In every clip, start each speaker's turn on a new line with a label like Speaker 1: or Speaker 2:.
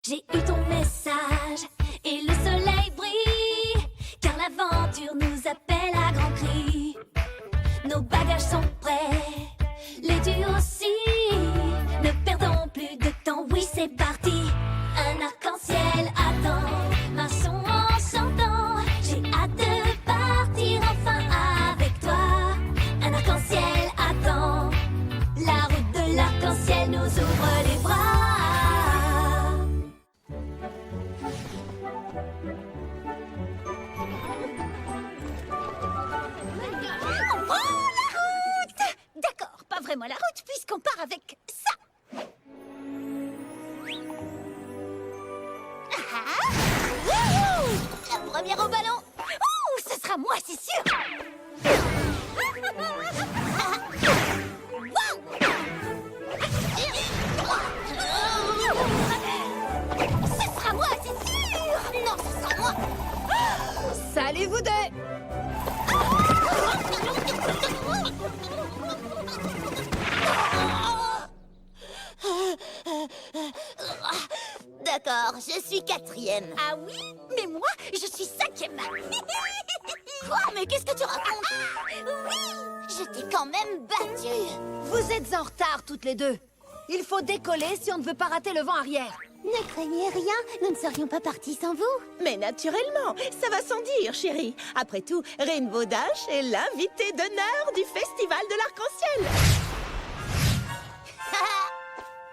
Speaker 1: J'ai eu ton message et le soleil brille, car l'aventure nous appelle à grands cris. Nos bagages sont prêts, les dieux aussi. Ne perdons plus de temps, oui c'est parti. Un arc-en-ciel attend, marchons en chantant. J'ai hâte de partir enfin avec toi. Un arc-en-ciel attend, la route de l'arc-en-ciel nous ouvre les bras.
Speaker 2: D'accord, pas vraiment la route puisqu'on part avec ça. La première au ballon. Oh, ce sera moi, c'est sûr. Ce sera moi, c'est sûr. Non, ce sera moi.
Speaker 3: Salut vous deux!
Speaker 2: D'accord, je suis quatrième. Ah oui? Mais moi, je suis cinquième. Quoi? Mais qu'est-ce que tu racontes? Oui! Je t'ai quand même battue.
Speaker 3: Vous êtes en retard toutes les deux. Il faut décoller si on ne veut pas rater le vent arrière.
Speaker 2: Ne craignez rien, nous ne serions pas partis sans vous.
Speaker 4: Mais naturellement, ça va sans dire, chérie. Après tout, Rainbow Dash est l'invité d'honneur du Festival de l'Arc-en-Ciel.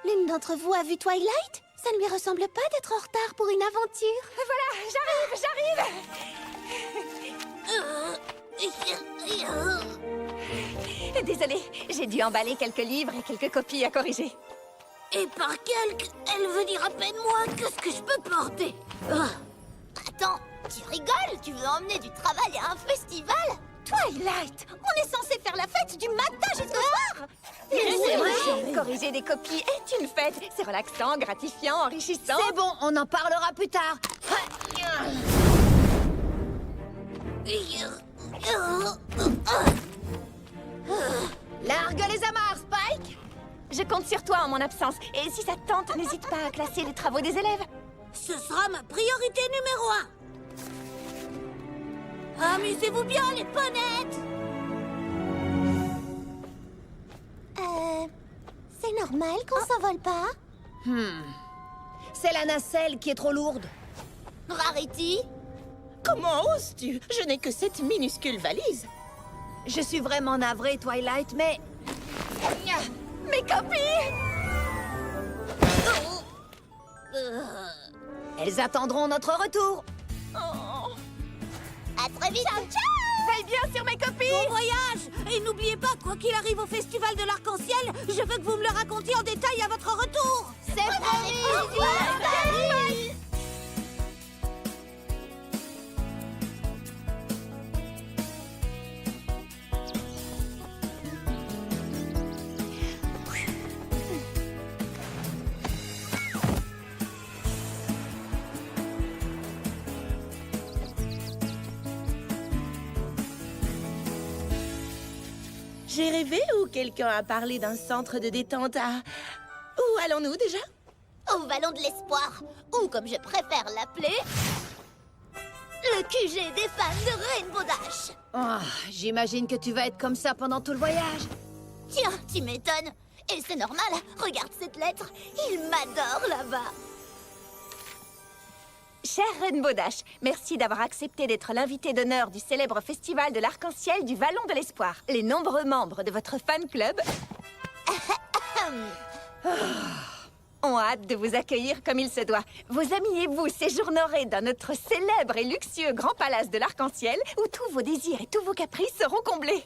Speaker 2: L'une d'entre vous a vu Twilight? Ça ne lui ressemble pas d'être en retard pour une aventure.
Speaker 3: Voilà, j'arrive. Désolée, j'ai dû emballer quelques livres et quelques copies à corriger.
Speaker 2: Et par quelques, elle veut dire à peine moins que ce que je peux porter. Attends, tu rigoles? Tu veux emmener du travail à un festival? Twilight, on est censé faire la fête du matin jusqu'au soir.
Speaker 3: C'est vrai. Corriger des copies est une fête. C'est relaxant, gratifiant, enrichissant. C'est bon, on en parlera plus tard. Largue les amarres, Spike. Je compte sur toi en mon absence. Et si ça te tente, n'hésite pas à classer les travaux des élèves.
Speaker 2: Ce sera ma priorité numéro 1. Amusez-vous bien, les ponettes. C'est normal qu'on s'envole pas?
Speaker 3: C'est la nacelle qui est trop lourde.
Speaker 2: Rarity?
Speaker 4: Comment oses-tu? Je n'ai que cette minuscule valise.
Speaker 3: Je suis vraiment navrée, Twilight, mais... Mes copies! Elles attendront notre retour.
Speaker 2: À très vite. Ciao, ciao.
Speaker 3: Veille bien sur mes copies!
Speaker 2: Bon voyage. Et n'oubliez pas, quoi qu'il arrive au Festival de l'Arc-en-Ciel, je veux que vous me le racontiez en détail à votre retour. C'est promis. Au revoir.
Speaker 4: J'ai rêvé ou quelqu'un a parlé d'un centre de détente à... Où allons-nous déjà?
Speaker 2: Au Vallon de l'Espoir, ou comme je préfère l'appeler, le QG des fans de Rainbow Dash.
Speaker 3: Oh, j'imagine que tu vas être comme ça pendant tout le voyage.
Speaker 2: Tiens, tu m'étonnes. Et c'est normal, regarde cette lettre. Il m'adore là-bas.
Speaker 3: Cher Rainbow Dash, merci d'avoir accepté d'être l'invité d'honneur du célèbre festival de l'arc-en-ciel du Vallon de l'Espoir. Les nombreux membres de votre fan club ont hâte de vous accueillir comme il se doit. Vos amis et vous séjournerez dans notre célèbre et luxueux grand palace de l'arc-en-ciel où tous vos désirs et tous vos caprices seront comblés.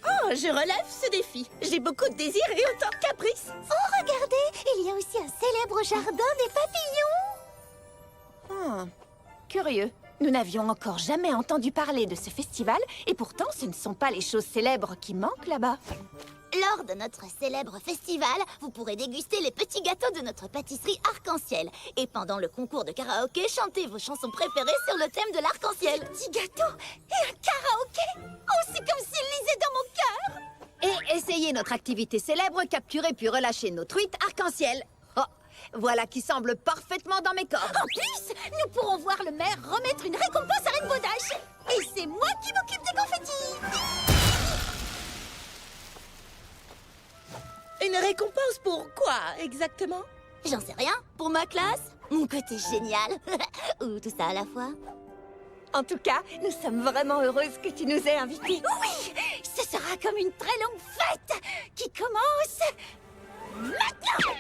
Speaker 4: Oh, je relève ce défi. J'ai beaucoup de désirs et autant de caprices.
Speaker 2: Oh, regardez, il y a aussi un célèbre jardin des papillons.
Speaker 3: Curieux. Nous n'avions encore jamais entendu parler de ce festival et pourtant ce ne sont pas les choses célèbres qui manquent là-bas.
Speaker 2: Lors de notre célèbre festival, vous pourrez déguster les petits gâteaux de notre pâtisserie arc-en-ciel. Et pendant le concours de karaoké, chanter vos chansons préférées sur le thème de l'arc-en-ciel. Petits gâteaux et un karaoké. Oh, c'est comme s'il lisait dans mon cœur.
Speaker 3: Et essayez notre activité célèbre, capturer puis relâcher nos truites arc-en-ciel. Oh, Voilà qui semble parfaitement dans mes cordes.
Speaker 2: En plus, nous pourrons voir le maire remettre une récompense à Rainbow Dash. Et c'est moi qui m'occupe des confettis.
Speaker 4: Une récompense pour quoi, exactement?
Speaker 2: J'en sais rien. Pour ma classe, mon côté génial. Ou tout ça à la fois.
Speaker 3: En tout cas, nous sommes vraiment heureuses que tu nous aies invités.
Speaker 2: Oui, ce sera comme une très longue fête qui commence maintenant.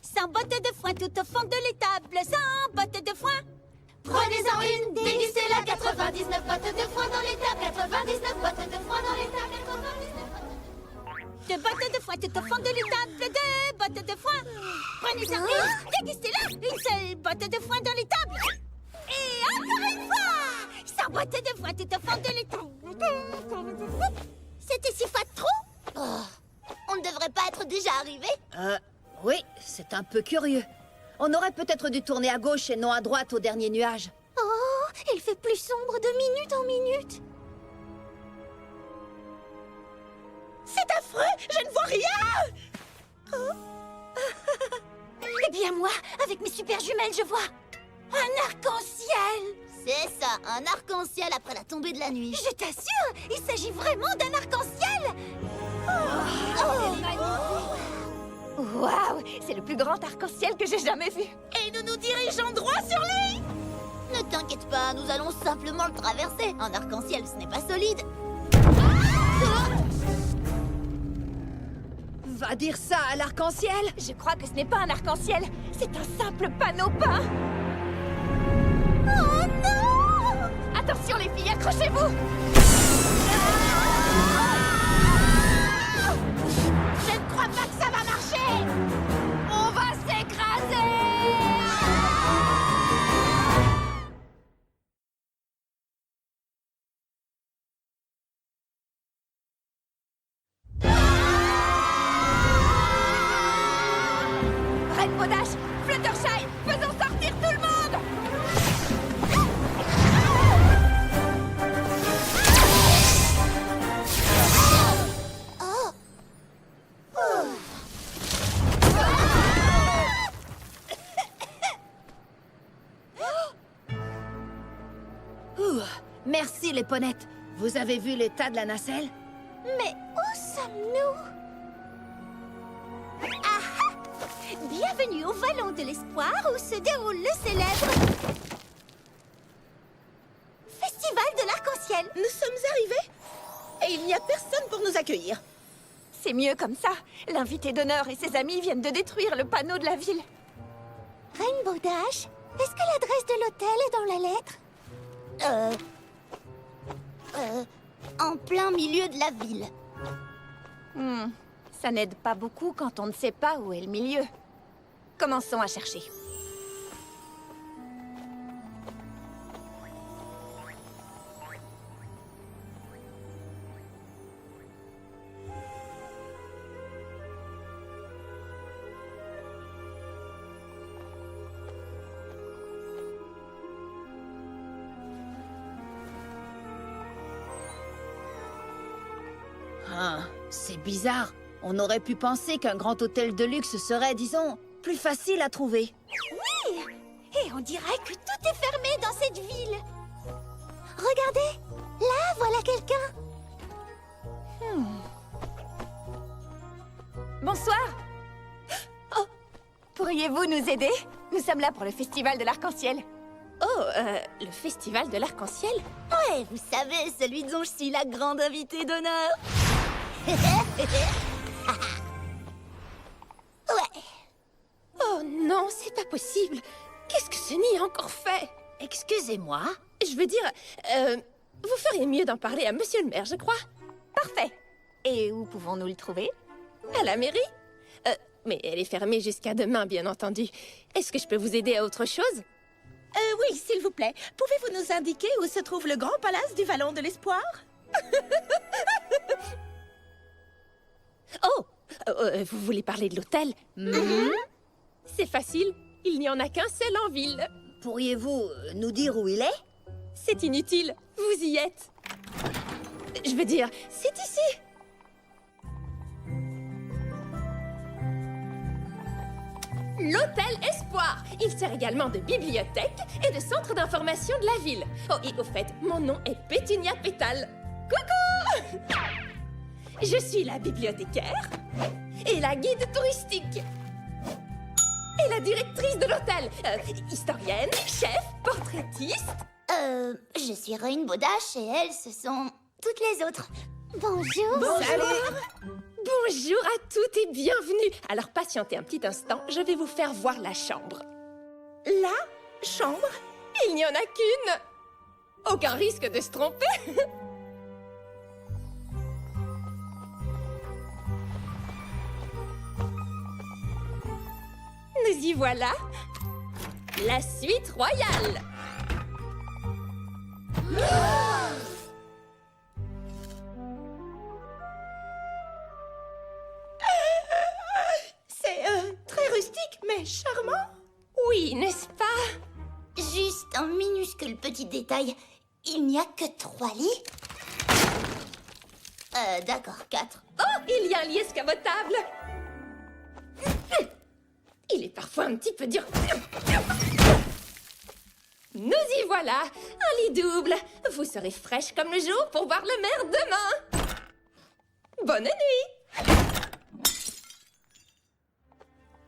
Speaker 2: Sans bottes de foin tout au fond de l'étable, sans bottes de foin. Prenez-en une, dégustez-la, 99 bottes de foin dans l'étable, 99 bottes de foin dans l'étable, 99 deux bottes de foin tout au fond de l'étable, deux bottes de foin. Prenez-en une, dégustez-la, une seule botte de foin dans l'étable. Et encore une fois, 100 bottes de foin tout au fond de l'étable. C'était 6 fois trop. On ne devrait pas être déjà arrivé.
Speaker 5: Oui, c'est un peu curieux. On aurait peut-être dû tourner à gauche et non à droite au dernier nuage.
Speaker 2: Oh, il fait plus sombre de minute en minute.
Speaker 4: C'est affreux, je ne vois rien.
Speaker 2: Eh bien moi, avec mes super jumelles, je vois un arc-en-ciel. C'est ça, un arc-en-ciel après la tombée de la nuit. Je t'assure, il s'agit vraiment d'un arc-en-ciel.
Speaker 3: Waouh, c'est le plus grand arc-en-ciel que j'ai jamais vu.
Speaker 4: Et nous nous dirigeons droit sur lui.
Speaker 2: Ne t'inquiète pas, nous allons simplement le traverser. Un arc-en-ciel, ce n'est pas solide.
Speaker 5: Va dire ça à l'arc-en-ciel?
Speaker 3: Je crois que ce n'est pas un arc-en-ciel, c'est un simple panneau peint.
Speaker 2: Oh non!
Speaker 3: Attention les filles, accrochez-vous.
Speaker 2: Je ne crois pas que ça va marcher.
Speaker 3: On va s'écraser. Rainbow Dash, Fluttershy, faisons sortir tout le monde.
Speaker 5: Merci les ponettes. Vous avez vu l'état de la nacelle?
Speaker 2: Mais où sommes-nous? Ah ah! Bienvenue au Vallon de l'Espoir où se déroule le célèbre Festival de l'Arc-en-Ciel.
Speaker 4: Nous sommes arrivés et il n'y a personne pour nous accueillir.
Speaker 3: C'est mieux comme ça. L'invité d'honneur et ses amis viennent de détruire le panneau de la ville.
Speaker 2: Rainbow Dash, est-ce que l'adresse de l'hôtel est dans la lettre? En plein milieu de la ville.
Speaker 3: Ça n'aide pas beaucoup quand on ne sait pas où est le milieu. Commençons à chercher.
Speaker 5: Ah, c'est bizarre. On aurait pu penser qu'un grand hôtel de luxe serait, disons, plus facile à trouver.
Speaker 2: Oui! Et on dirait que tout est fermé dans cette ville. Regardez, là, voilà quelqu'un.
Speaker 3: Bonsoir. Oh, pourriez-vous nous aider? Nous sommes là pour le festival de l'Arc-en-Ciel.
Speaker 6: Oh, le festival de l'Arc-en-Ciel?
Speaker 2: Ouais, vous savez, celui dont je suis la grande invitée d'honneur. Ouais.
Speaker 6: Oh non, c'est pas possible. Qu'est-ce que ce nid a encore fait?
Speaker 5: Excusez-moi.
Speaker 6: Je veux dire, vous feriez mieux d'en parler à monsieur le maire, je crois.
Speaker 3: Parfait. Et où pouvons-nous le trouver?
Speaker 6: À la mairie? Mais elle est fermée jusqu'à demain, bien entendu. Est-ce que je peux vous aider à autre chose?
Speaker 4: Oui, s'il vous plaît. Pouvez-vous nous indiquer où se trouve le grand palace du Vallon de l'Espoir?
Speaker 6: Oh, vous voulez parler de l'hôtel? C'est facile, il n'y en a qu'un seul en ville.
Speaker 5: Pourriez-vous nous dire où il est?
Speaker 6: C'est inutile, vous y êtes. Je veux dire, c'est ici. l'Hôtel Espoir. Il sert également de bibliothèque et de centre d'information de la ville. Oh, et au fait, mon nom est Pétunia Pétale. Coucou! Je suis la bibliothécaire et la guide touristique. Et la directrice de l'hôtel. Historienne, chef, portraitiste.
Speaker 2: Je suis Rainbow Dash et elles, ce sont toutes les autres. Bonjour.
Speaker 6: Bonjour à toutes et bienvenue. Alors patientez un petit instant, je vais vous faire voir la chambre.
Speaker 4: La chambre?
Speaker 6: Il n'y en a qu'une. Aucun risque de se tromper. Nous y voilà. La suite royale.
Speaker 4: C'est très rustique, mais charmant.
Speaker 6: Oui, n'est-ce pas?
Speaker 2: Juste un minuscule petit détail. Il n'y a que 3 lits. D'accord, 4.
Speaker 6: Oh, il y a un lit escamotable. Il est parfois un petit peu dur. Nous y voilà, un lit double. Vous serez fraîche comme le jour pour voir le maire demain. Bonne nuit.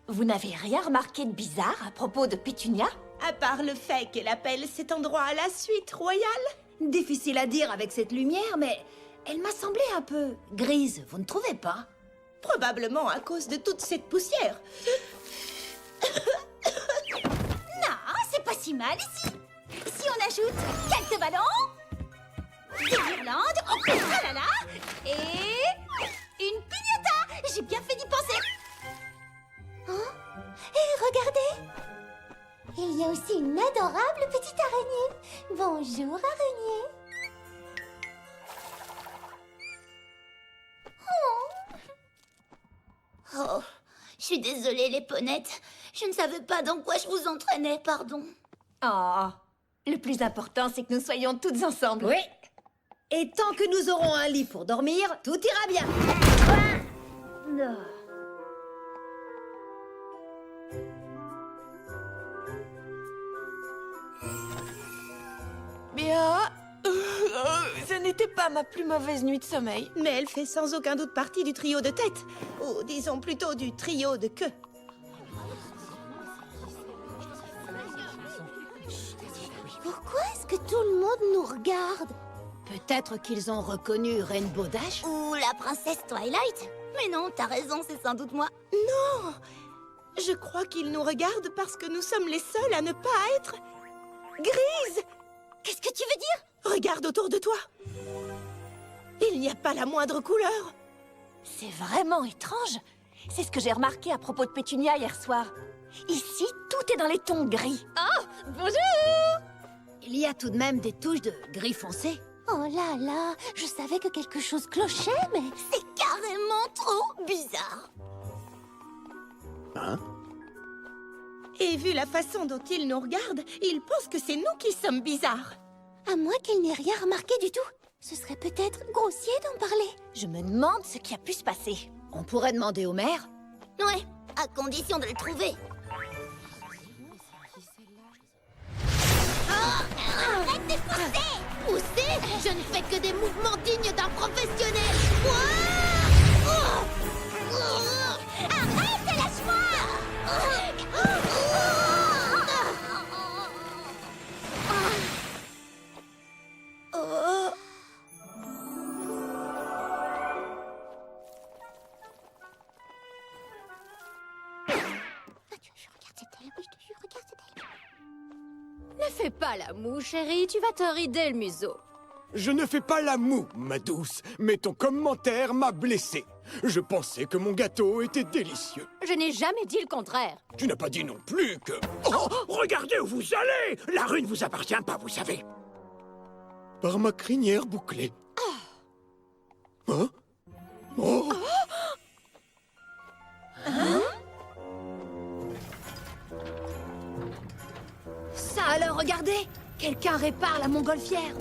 Speaker 6: Vous n'avez rien remarqué de bizarre à propos de Pétunia?
Speaker 4: À part le fait qu'elle appelle cet endroit à la suite royale.
Speaker 5: Difficile à dire avec cette lumière, mais elle m'a semblé un peu grise, vous ne trouvez pas?
Speaker 4: Probablement à cause de toute cette poussière.
Speaker 2: Non, c'est pas si mal ici. Si on ajoute quelques ballons, des guirlandes, oh là là, et une piñata. J'ai bien fait d'y penser. Oh, et regardez, il y a aussi une adorable petite araignée. Bonjour, araignée. Oh, je suis désolée, les ponettes. Je ne savais pas dans quoi je vous entraînais, pardon.
Speaker 3: Oh, le plus important, c'est que nous soyons toutes ensemble.
Speaker 5: Oui. Et tant que nous aurons un lit pour dormir, tout ira bien.
Speaker 7: Bien, ce n'était pas ma plus mauvaise nuit de sommeil.
Speaker 4: Mais elle fait sans aucun doute partie du trio de tête. Ou disons plutôt du trio de queue.
Speaker 2: Pourquoi est-ce que tout le monde nous regarde?
Speaker 5: Peut-être qu'ils ont reconnu Rainbow Dash?
Speaker 2: Ou la princesse Twilight? Mais non, t'as raison, c'est sans doute moi.
Speaker 4: Non! Je crois qu'ils nous regardent parce que nous sommes les seuls à ne pas être grises.
Speaker 2: Qu'est-ce que tu veux dire?
Speaker 4: Regarde autour de toi. Il n'y a pas la moindre couleur.
Speaker 3: C'est vraiment étrange. C'est ce que j'ai remarqué à propos de Pétunia hier soir. Ici, tout est dans les tons gris.
Speaker 6: Oh, bonjour.
Speaker 5: Il y a tout de même des touches de gris foncé.
Speaker 2: Oh là là, je savais que quelque chose clochait, mais c'est carrément trop bizarre.
Speaker 8: Hein?
Speaker 4: Et vu la façon dont ils nous regardent, ils pensent que c'est nous qui sommes bizarres.
Speaker 2: À moins qu'ils n'aient rien remarqué du tout. Ce serait peut-être grossier d'en parler.
Speaker 3: Je me demande ce qui a pu se passer.
Speaker 5: On pourrait demander au maire.
Speaker 2: Ouais, à condition de le trouver. Arrête de pousser! Pousser? Je ne fais que des mouvements dignes d'un professionnel. Arrête, lâche-moi! Je regarde cette télé, oui, je te jure, regarde cette télé.
Speaker 9: Ne fais pas la moue, chérie, tu vas te rider le museau.
Speaker 8: Je ne fais pas la moue, ma douce, mais ton commentaire m'a blessé. Je pensais que mon gâteau était délicieux.
Speaker 9: Je n'ai jamais dit le contraire.
Speaker 8: Tu n'as pas dit non plus que... Oh, regardez où vous allez! La rue ne vous appartient pas, vous savez. Par ma crinière bouclée. Hein? Oh!
Speaker 5: Ça alors, regardez! Quelqu'un répare la montgolfière.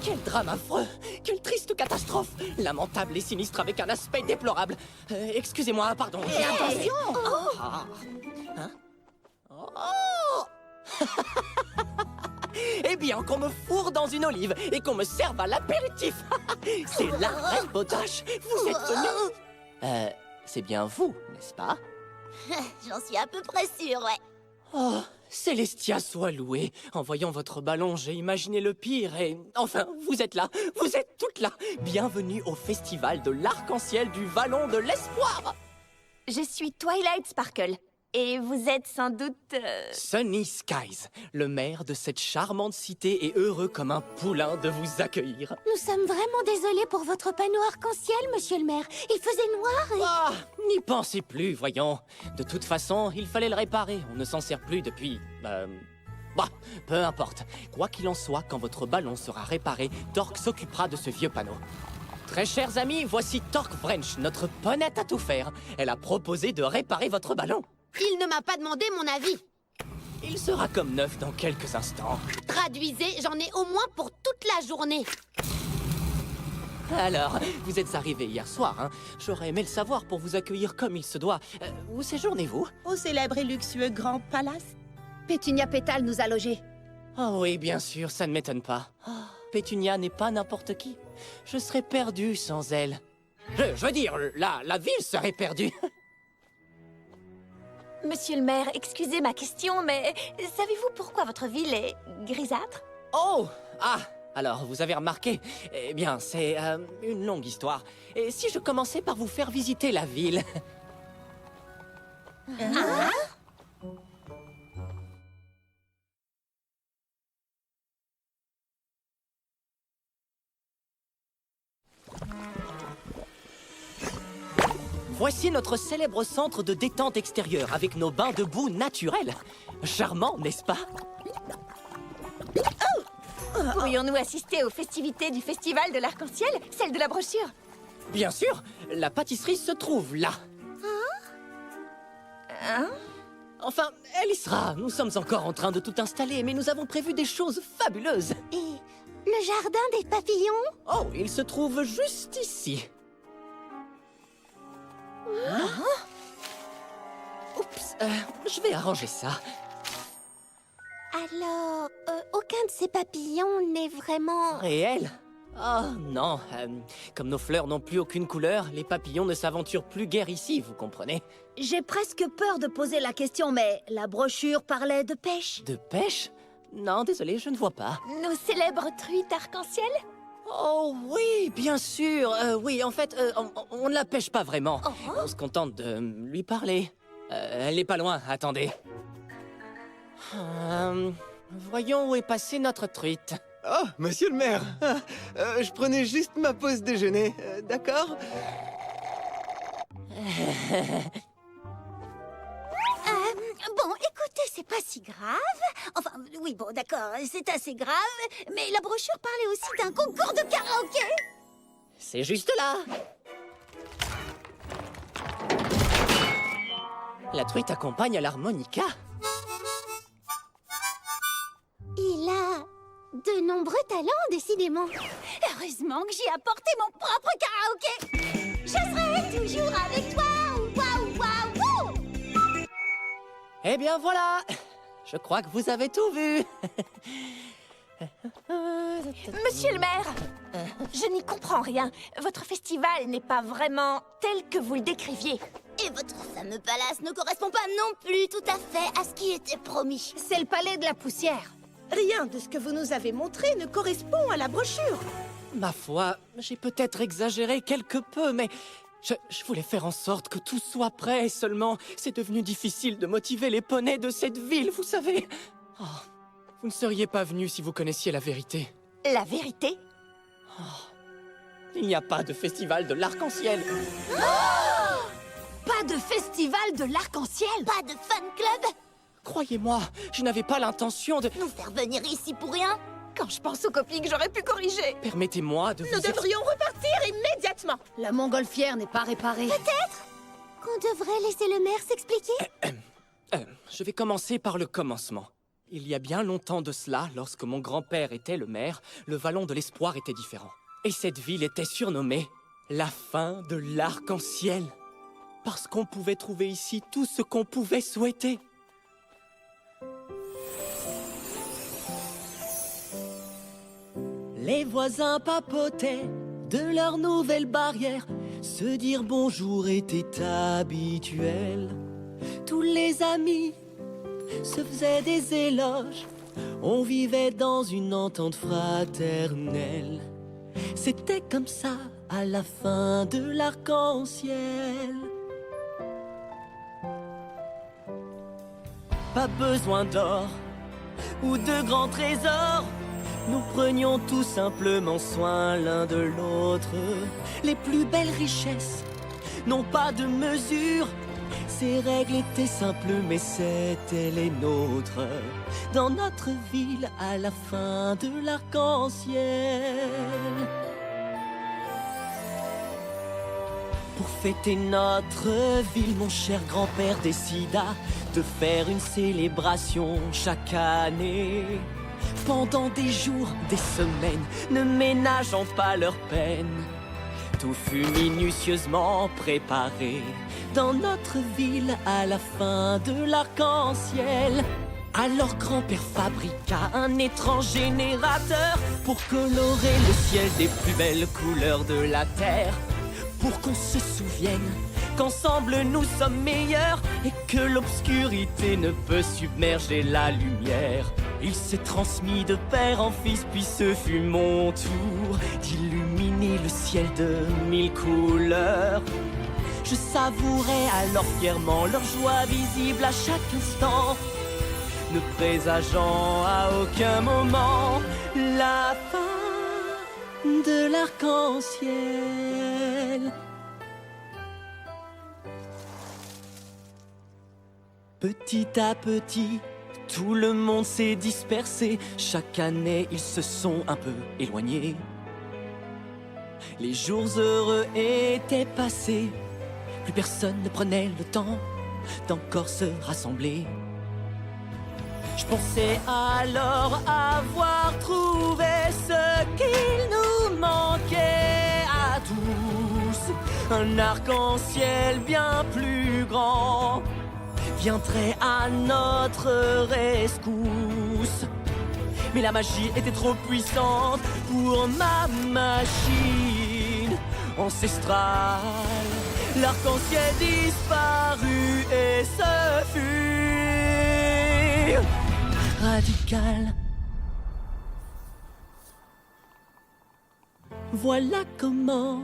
Speaker 10: Quel drame affreux! Quelle triste catastrophe! Lamentable et sinistre avec un aspect déplorable. Excusez-moi, pardon.
Speaker 5: Et attention!
Speaker 10: Ah. Hein? Oh. Eh bien, qu'on me fourre dans une olive et qu'on me serve à l'apéritif. C'est la Reine Beaudache. Vous êtes venue. C'est bien vous, n'est-ce pas?
Speaker 2: J'en suis à peu près sûre, ouais.
Speaker 10: Oh, Célestia soit louée. En voyant votre ballon, j'ai imaginé le pire et... Enfin, vous êtes là. Vous êtes toutes là. Bienvenue au festival de l'arc-en-ciel du Vallon de l'Espoir.
Speaker 3: Je suis Twilight Sparkle. Et vous êtes sans doute...
Speaker 10: Sunny Skies, le maire de cette charmante cité est heureux comme un poulain de vous accueillir.
Speaker 9: Nous sommes vraiment désolés pour votre panneau arc-en-ciel, monsieur le maire. Il faisait noir et...
Speaker 10: Ah, n'y pensez plus, voyons. De toute façon, il fallait le réparer. On ne s'en sert plus depuis... Bah, peu importe. Quoi qu'il en soit, quand votre ballon sera réparé, Torque s'occupera de ce vieux panneau. Très chers amis, voici Torque Wrench, notre ponette à tout faire. Elle a proposé de réparer votre ballon.
Speaker 9: Il ne m'a pas demandé mon avis.
Speaker 10: Il sera comme neuf dans quelques instants.
Speaker 9: Traduisez, j'en ai au moins pour toute la journée.
Speaker 10: Alors, vous êtes arrivé hier soir, hein? J'aurais aimé le savoir pour vous accueillir comme il se doit. Où séjournez-vous?
Speaker 4: Au célèbre et luxueux Grand Palace.
Speaker 5: Pétunia Pétale nous a logés.
Speaker 10: Oh oui, bien sûr, ça ne m'étonne pas. Oh, Pétunia n'est pas n'importe qui. Je serais perdu sans elle. Je veux dire, la ville serait perdue.
Speaker 3: Monsieur le maire, excusez ma question, mais savez-vous pourquoi votre ville est grisâtre?
Speaker 10: Oh! Ah! Alors, vous avez remarqué? Eh bien, c'est une longue histoire. Et si je commençais par vous faire visiter la ville?
Speaker 9: Hein?
Speaker 10: Voici notre célèbre centre de détente extérieure avec nos bains de boue naturels. Charmant, n'est-ce pas?
Speaker 3: Pourrions-nous assister aux festivités du Festival de l'Arc-en-Ciel, celle de la brochure?
Speaker 10: Bien sûr, la pâtisserie se trouve là. Enfin, elle y sera. Nous sommes encore en train de tout installer, mais nous avons prévu des choses fabuleuses.
Speaker 9: Et le jardin des papillons?
Speaker 10: Oh, il se trouve juste ici. Oups, je vais arranger ça.
Speaker 9: Alors, aucun de ces papillons n'est vraiment...
Speaker 10: Réel? Oh non, comme nos fleurs n'ont plus aucune couleur, les papillons ne s'aventurent plus guère ici, vous comprenez?
Speaker 5: J'ai presque peur de poser la question, mais la brochure parlait de pêche.
Speaker 10: De pêche? Non, désolé, je ne vois pas.
Speaker 3: Nos célèbres truites arc-en-ciel?
Speaker 10: Oh oui, bien sûr. Oui, en fait, on ne la pêche pas vraiment.
Speaker 3: Oh.
Speaker 10: On se contente de lui parler. Elle n'est pas loin, attendez. Voyons où est passée notre truite.
Speaker 11: Oh, monsieur le maire, je prenais juste ma pause déjeuner, d'accord?
Speaker 9: Bon, écoutez, c'est pas si grave. Enfin, oui, bon, d'accord, c'est assez grave. Mais la brochure parlait aussi d'un concours de karaoké.
Speaker 10: C'est juste là. La truite accompagne à l'harmonica.
Speaker 9: Il a de nombreux talents, décidément. Heureusement que j'ai apporté mon propre karaoké. Je serai toujours avec toi. Waouh, waouh, waouh.
Speaker 10: Eh bien voilà. Je crois que vous avez tout vu.
Speaker 3: Monsieur le maire, je n'y comprends rien. Votre festival n'est pas vraiment tel que vous le décriviez.
Speaker 2: Et votre fameux palace ne correspond pas non plus tout à fait à ce qui était promis.
Speaker 5: C'est le palais de la poussière.
Speaker 4: Rien de ce que vous nous avez montré ne correspond à la brochure.
Speaker 10: Ma foi, j'ai peut-être exagéré quelque peu, mais je voulais faire en sorte que tout soit prêt. Seulement, c'est devenu difficile de motiver les poneys de cette ville, vous savez. Oh, vous ne seriez pas venu si vous connaissiez la vérité.
Speaker 3: La vérité?
Speaker 10: Il n'y a pas de festival de l'arc-en-ciel.
Speaker 5: Pas de festival de l'arc-en-ciel?
Speaker 2: Pas de fan club?
Speaker 10: Croyez-moi, je n'avais pas l'intention de...
Speaker 2: Nous faire venir ici pour rien?
Speaker 3: Quand je pense aux copies que j'aurais pu corriger.
Speaker 10: Permettez-moi de vous...
Speaker 4: Nous devrions repartir immédiatement.
Speaker 5: La montgolfière n'est pas réparée.
Speaker 9: Qu'on devrait laisser le maire s'expliquer?
Speaker 10: Je vais commencer par le commencement. Il y a bien longtemps de cela, lorsque mon grand-père était le maire, le vallon de l'espoir était différent. Et cette ville était surnommée la fin de l'arc-en-ciel. Parce qu'on pouvait trouver ici tout ce qu'on pouvait souhaiter. Les voisins papotaient de leur nouvelle barrière. Se dire bonjour était habituel. Tous les amis se faisaient des éloges. On vivait dans une entente fraternelle. C'était comme ça à la fin de l'arc-en-ciel. Pas besoin d'or ou de grands trésors. Nous prenions tout simplement soin l'un de l'autre. Les plus belles richesses n'ont pas de mesure. Ces règles étaient simples, mais c'étaient les nôtres. Dans notre ville, à la fin de l'arc-en-ciel. Pour fêter notre ville, mon cher grand-père décida de faire une célébration chaque année. Pendant des jours, des semaines, ne ménageant pas leur peine. Tout fut minutieusement préparé dans notre ville à la fin de l'arc-en-ciel. Alors grand-père fabriqua un étrange générateur pour colorer le ciel des plus belles couleurs de la terre. Pour qu'on se souvienne qu'ensemble nous sommes meilleurs et que l'obscurité ne peut submerger la lumière. Il s'est transmis de père en fils, puis ce fut mon tour d'illuminer le ciel de 1000 couleurs. Je savourais alors fièrement leur joie visible à chaque instant, ne présageant à aucun moment la fin de l'arc-en-ciel. Petit à petit, tout le monde s'est dispersé. Chaque année, ils se sont un peu éloignés. Les jours heureux étaient passés. Plus personne ne prenait le temps d'encore se rassembler. Je pensais alors avoir trouvé ce qu'il nous manquait à tous. Un arc-en-ciel bien plus grand viendrait à notre rescousse. Mais la magie était trop puissante pour ma machine ancestrale. L'arc-en-ciel disparut et ce fut radical. Voilà comment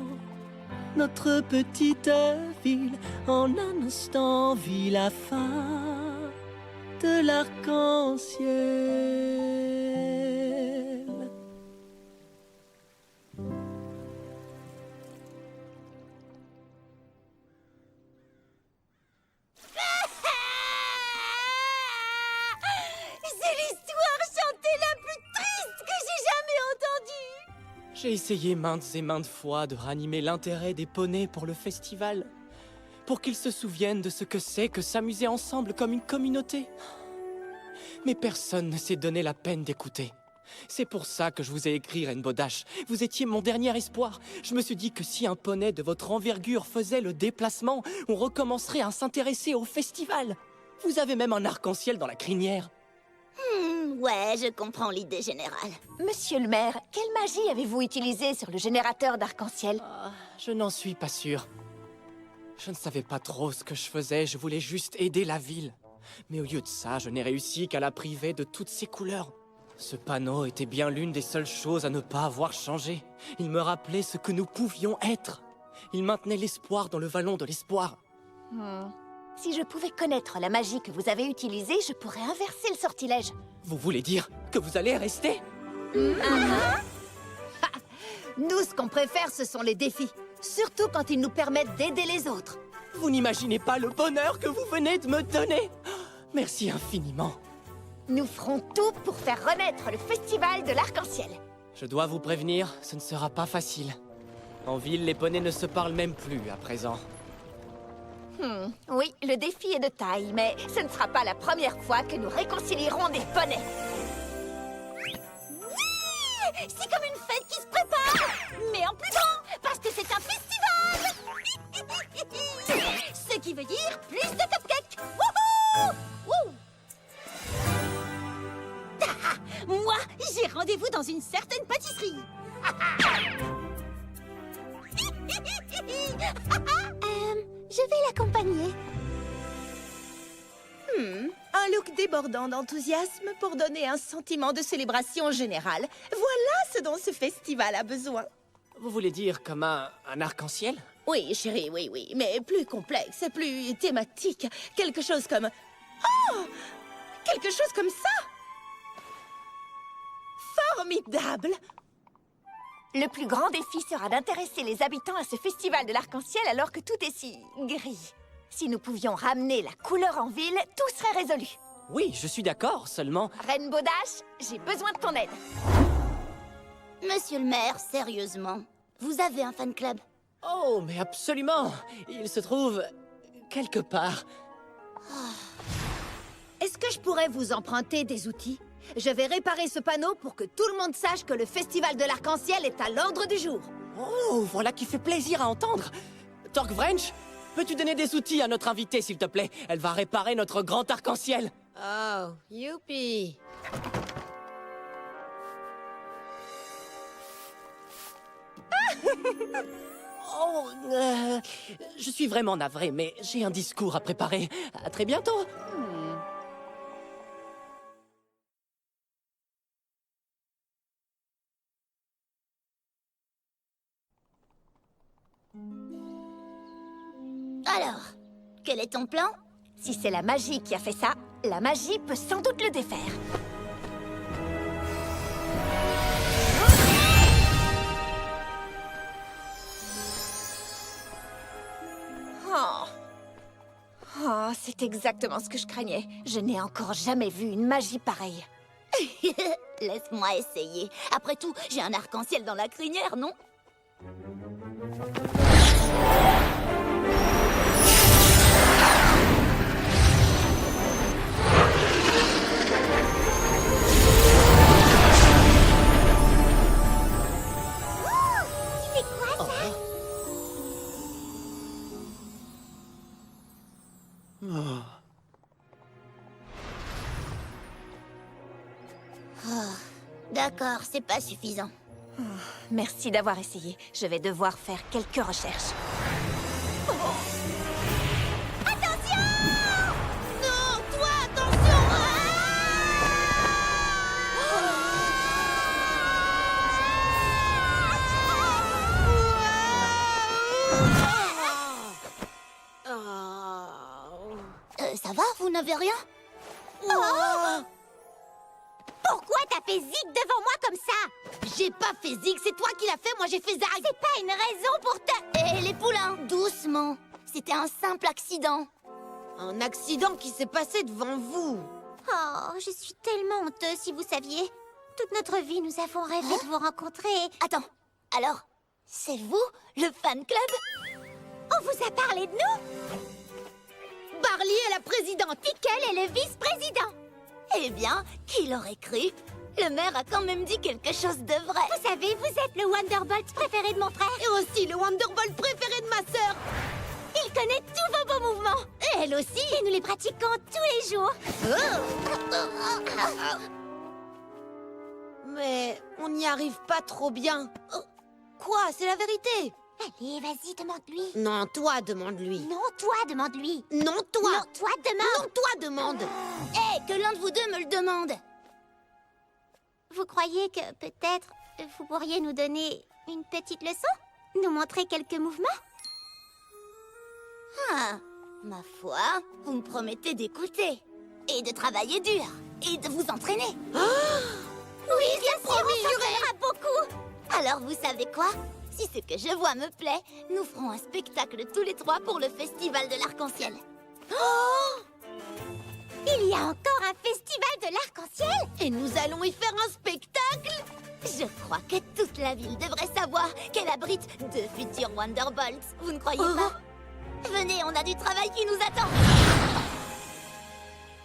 Speaker 10: notre petite ville en un instant vit la fin de l'arc-en-ciel.
Speaker 9: C'est l'histoire chantée la plus triste que j'ai jamais entendue.
Speaker 10: J'ai essayé maintes et maintes fois de ranimer l'intérêt des poneys pour le festival, pour qu'ils se souviennent de ce que c'est que s'amuser ensemble comme une communauté. Mais personne ne s'est donné la peine d'écouter. C'est pour ça que je vous ai écrit, Rainbow Dash. Vous étiez mon dernier espoir. Je me suis dit que si un poney de votre envergure faisait le déplacement, on recommencerait à s'intéresser au festival. Vous avez même un arc-en-ciel dans la crinière.
Speaker 2: Ouais, je comprends l'idée générale.
Speaker 3: Monsieur le maire, quelle magie avez-vous utilisée sur le générateur d'arc-en-ciel?
Speaker 10: Je n'en suis pas sûr. Je ne savais pas trop ce que je faisais, je voulais juste aider la ville. Mais au lieu de ça, je n'ai réussi qu'à la priver de toutes ses couleurs. Ce panneau était bien l'une des seules choses à ne pas avoir changé. Il me rappelait ce que nous pouvions être. Il maintenait l'espoir dans le vallon de l'espoir.
Speaker 3: Si je pouvais connaître la magie que vous avez utilisée, je pourrais inverser le sortilège.
Speaker 10: Vous voulez dire que vous allez rester?
Speaker 5: Nous, ce qu'on préfère, ce sont les défis. Surtout quand ils nous permettent d'aider les autres.
Speaker 10: Vous n'imaginez pas le bonheur que vous venez de me donner. Merci infiniment.
Speaker 3: Nous ferons tout pour faire renaître le festival de l'arc-en-ciel.
Speaker 10: Je dois vous prévenir, ce ne sera pas facile. En ville, les poneys ne se parlent même plus à présent.
Speaker 3: Oui, le défi est de taille, mais ce ne sera pas la première fois que nous réconcilierons des poneys.
Speaker 9: Oui, c'est comme une fête qui se prépare, mais en plus grand, parce que c'est un festival. Ce qui veut dire plus de cupcakes. Wouhou! Wouh! Moi, j'ai rendez-vous dans une certaine pâtisserie. Je vais l'accompagner.
Speaker 4: Un look débordant d'enthousiasme pour donner un sentiment de célébration générale. Voilà ce dont ce festival a besoin.
Speaker 10: Vous voulez dire comme un arc-en-ciel?
Speaker 4: Oui, chérie, oui, mais plus complexe, plus thématique. Quelque chose comme... Oh! Quelque chose comme ça! Formidable!
Speaker 3: Le plus grand défi sera d'intéresser les habitants à ce festival de l'arc-en-ciel alors que tout est si gris. Si nous pouvions ramener la couleur en ville, tout serait résolu.
Speaker 10: Oui, je suis d'accord, seulement...
Speaker 3: Rainbow Dash, j'ai besoin de ton aide.
Speaker 2: Monsieur le maire, sérieusement, vous avez un fan club?
Speaker 10: Oh, mais absolument! Il se trouve... quelque part.
Speaker 5: Est-ce que je pourrais vous emprunter des outils? Je vais réparer ce panneau pour que tout le monde sache que le festival de l'arc-en-ciel est à l'ordre du jour.
Speaker 10: Oh, voilà qui fait plaisir à entendre! Torgvrench, peux-tu donner des outils à notre invitée, s'il te plaît? Elle va réparer notre grand arc-en-ciel.
Speaker 7: Oh, youpi!
Speaker 10: Oh, je suis vraiment navré, mais j'ai un discours à préparer. À très bientôt.
Speaker 2: Alors, quel est ton plan?
Speaker 3: Si c'est la magie qui a fait ça, la magie peut sans doute le défaire. Oh, c'est exactement ce que je craignais. Je n'ai encore jamais vu une magie pareille.
Speaker 2: Laisse-moi essayer. Après tout, j'ai un arc-en-ciel dans la crinière, non? D'accord, c'est pas suffisant.
Speaker 3: Merci d'avoir essayé. Je vais devoir faire quelques recherches.
Speaker 9: Attention! Non, toi, attention!
Speaker 2: Ça va, vous n'avez rien?
Speaker 9: Pourquoi t'as fait zig devant moi comme ça?
Speaker 2: J'ai pas fait zig, c'est toi qui l'as fait, moi j'ai fait zag.
Speaker 9: C'est pas une raison pour te...
Speaker 2: Hé, les poulains, doucement. C'était un simple accident.
Speaker 7: Un accident qui s'est passé devant vous.
Speaker 9: Oh, je suis tellement honteuse si vous saviez. Toute notre vie, nous avons rêvé de vous rencontrer.
Speaker 2: Attends, alors, c'est vous, le fan club?
Speaker 9: On vous a parlé de nous?
Speaker 2: Barley est la présidente.
Speaker 9: Pickle est le vice-président.
Speaker 2: Eh bien, qui l'aurait cru? Le maire a quand même dit quelque chose de vrai.
Speaker 9: Vous savez, vous êtes le Wonderbolt préféré de mon frère.
Speaker 2: Et aussi le Wonderbolt préféré de ma sœur.
Speaker 9: Il connaît tous vos beaux mouvements.
Speaker 2: Et elle aussi.
Speaker 9: Et nous les pratiquons tous les jours.
Speaker 7: Mais on n'y arrive pas trop bien. Quoi? C'est la vérité.
Speaker 9: Allez, vas-y, demande-lui.
Speaker 7: Non, toi, demande-lui.
Speaker 9: Non, toi, demande-lui.
Speaker 7: Non, toi.
Speaker 9: Non, toi, demande.
Speaker 7: Non, toi, demande.
Speaker 2: Hé, que l'un de vous deux me le demande.
Speaker 9: Vous croyez que peut-être vous pourriez nous donner une petite leçon? Nous montrer quelques mouvements?
Speaker 2: Ah, ma foi, vous me promettez d'écouter. Et de travailler dur. Et de vous entraîner.
Speaker 9: Oui, bien sûr, on s'entraînera beaucoup.
Speaker 2: Alors, vous savez quoi? Si ce que je vois me plaît, nous ferons un spectacle tous les trois pour le festival de l'arc-en-ciel.
Speaker 9: Il y a encore un festival de l'arc-en-ciel?
Speaker 2: Et nous allons y faire un spectacle? Je crois que toute la ville devrait savoir qu'elle abrite deux futurs Wonderbolts. Vous ne croyez pas? Venez, on a du travail qui nous attend.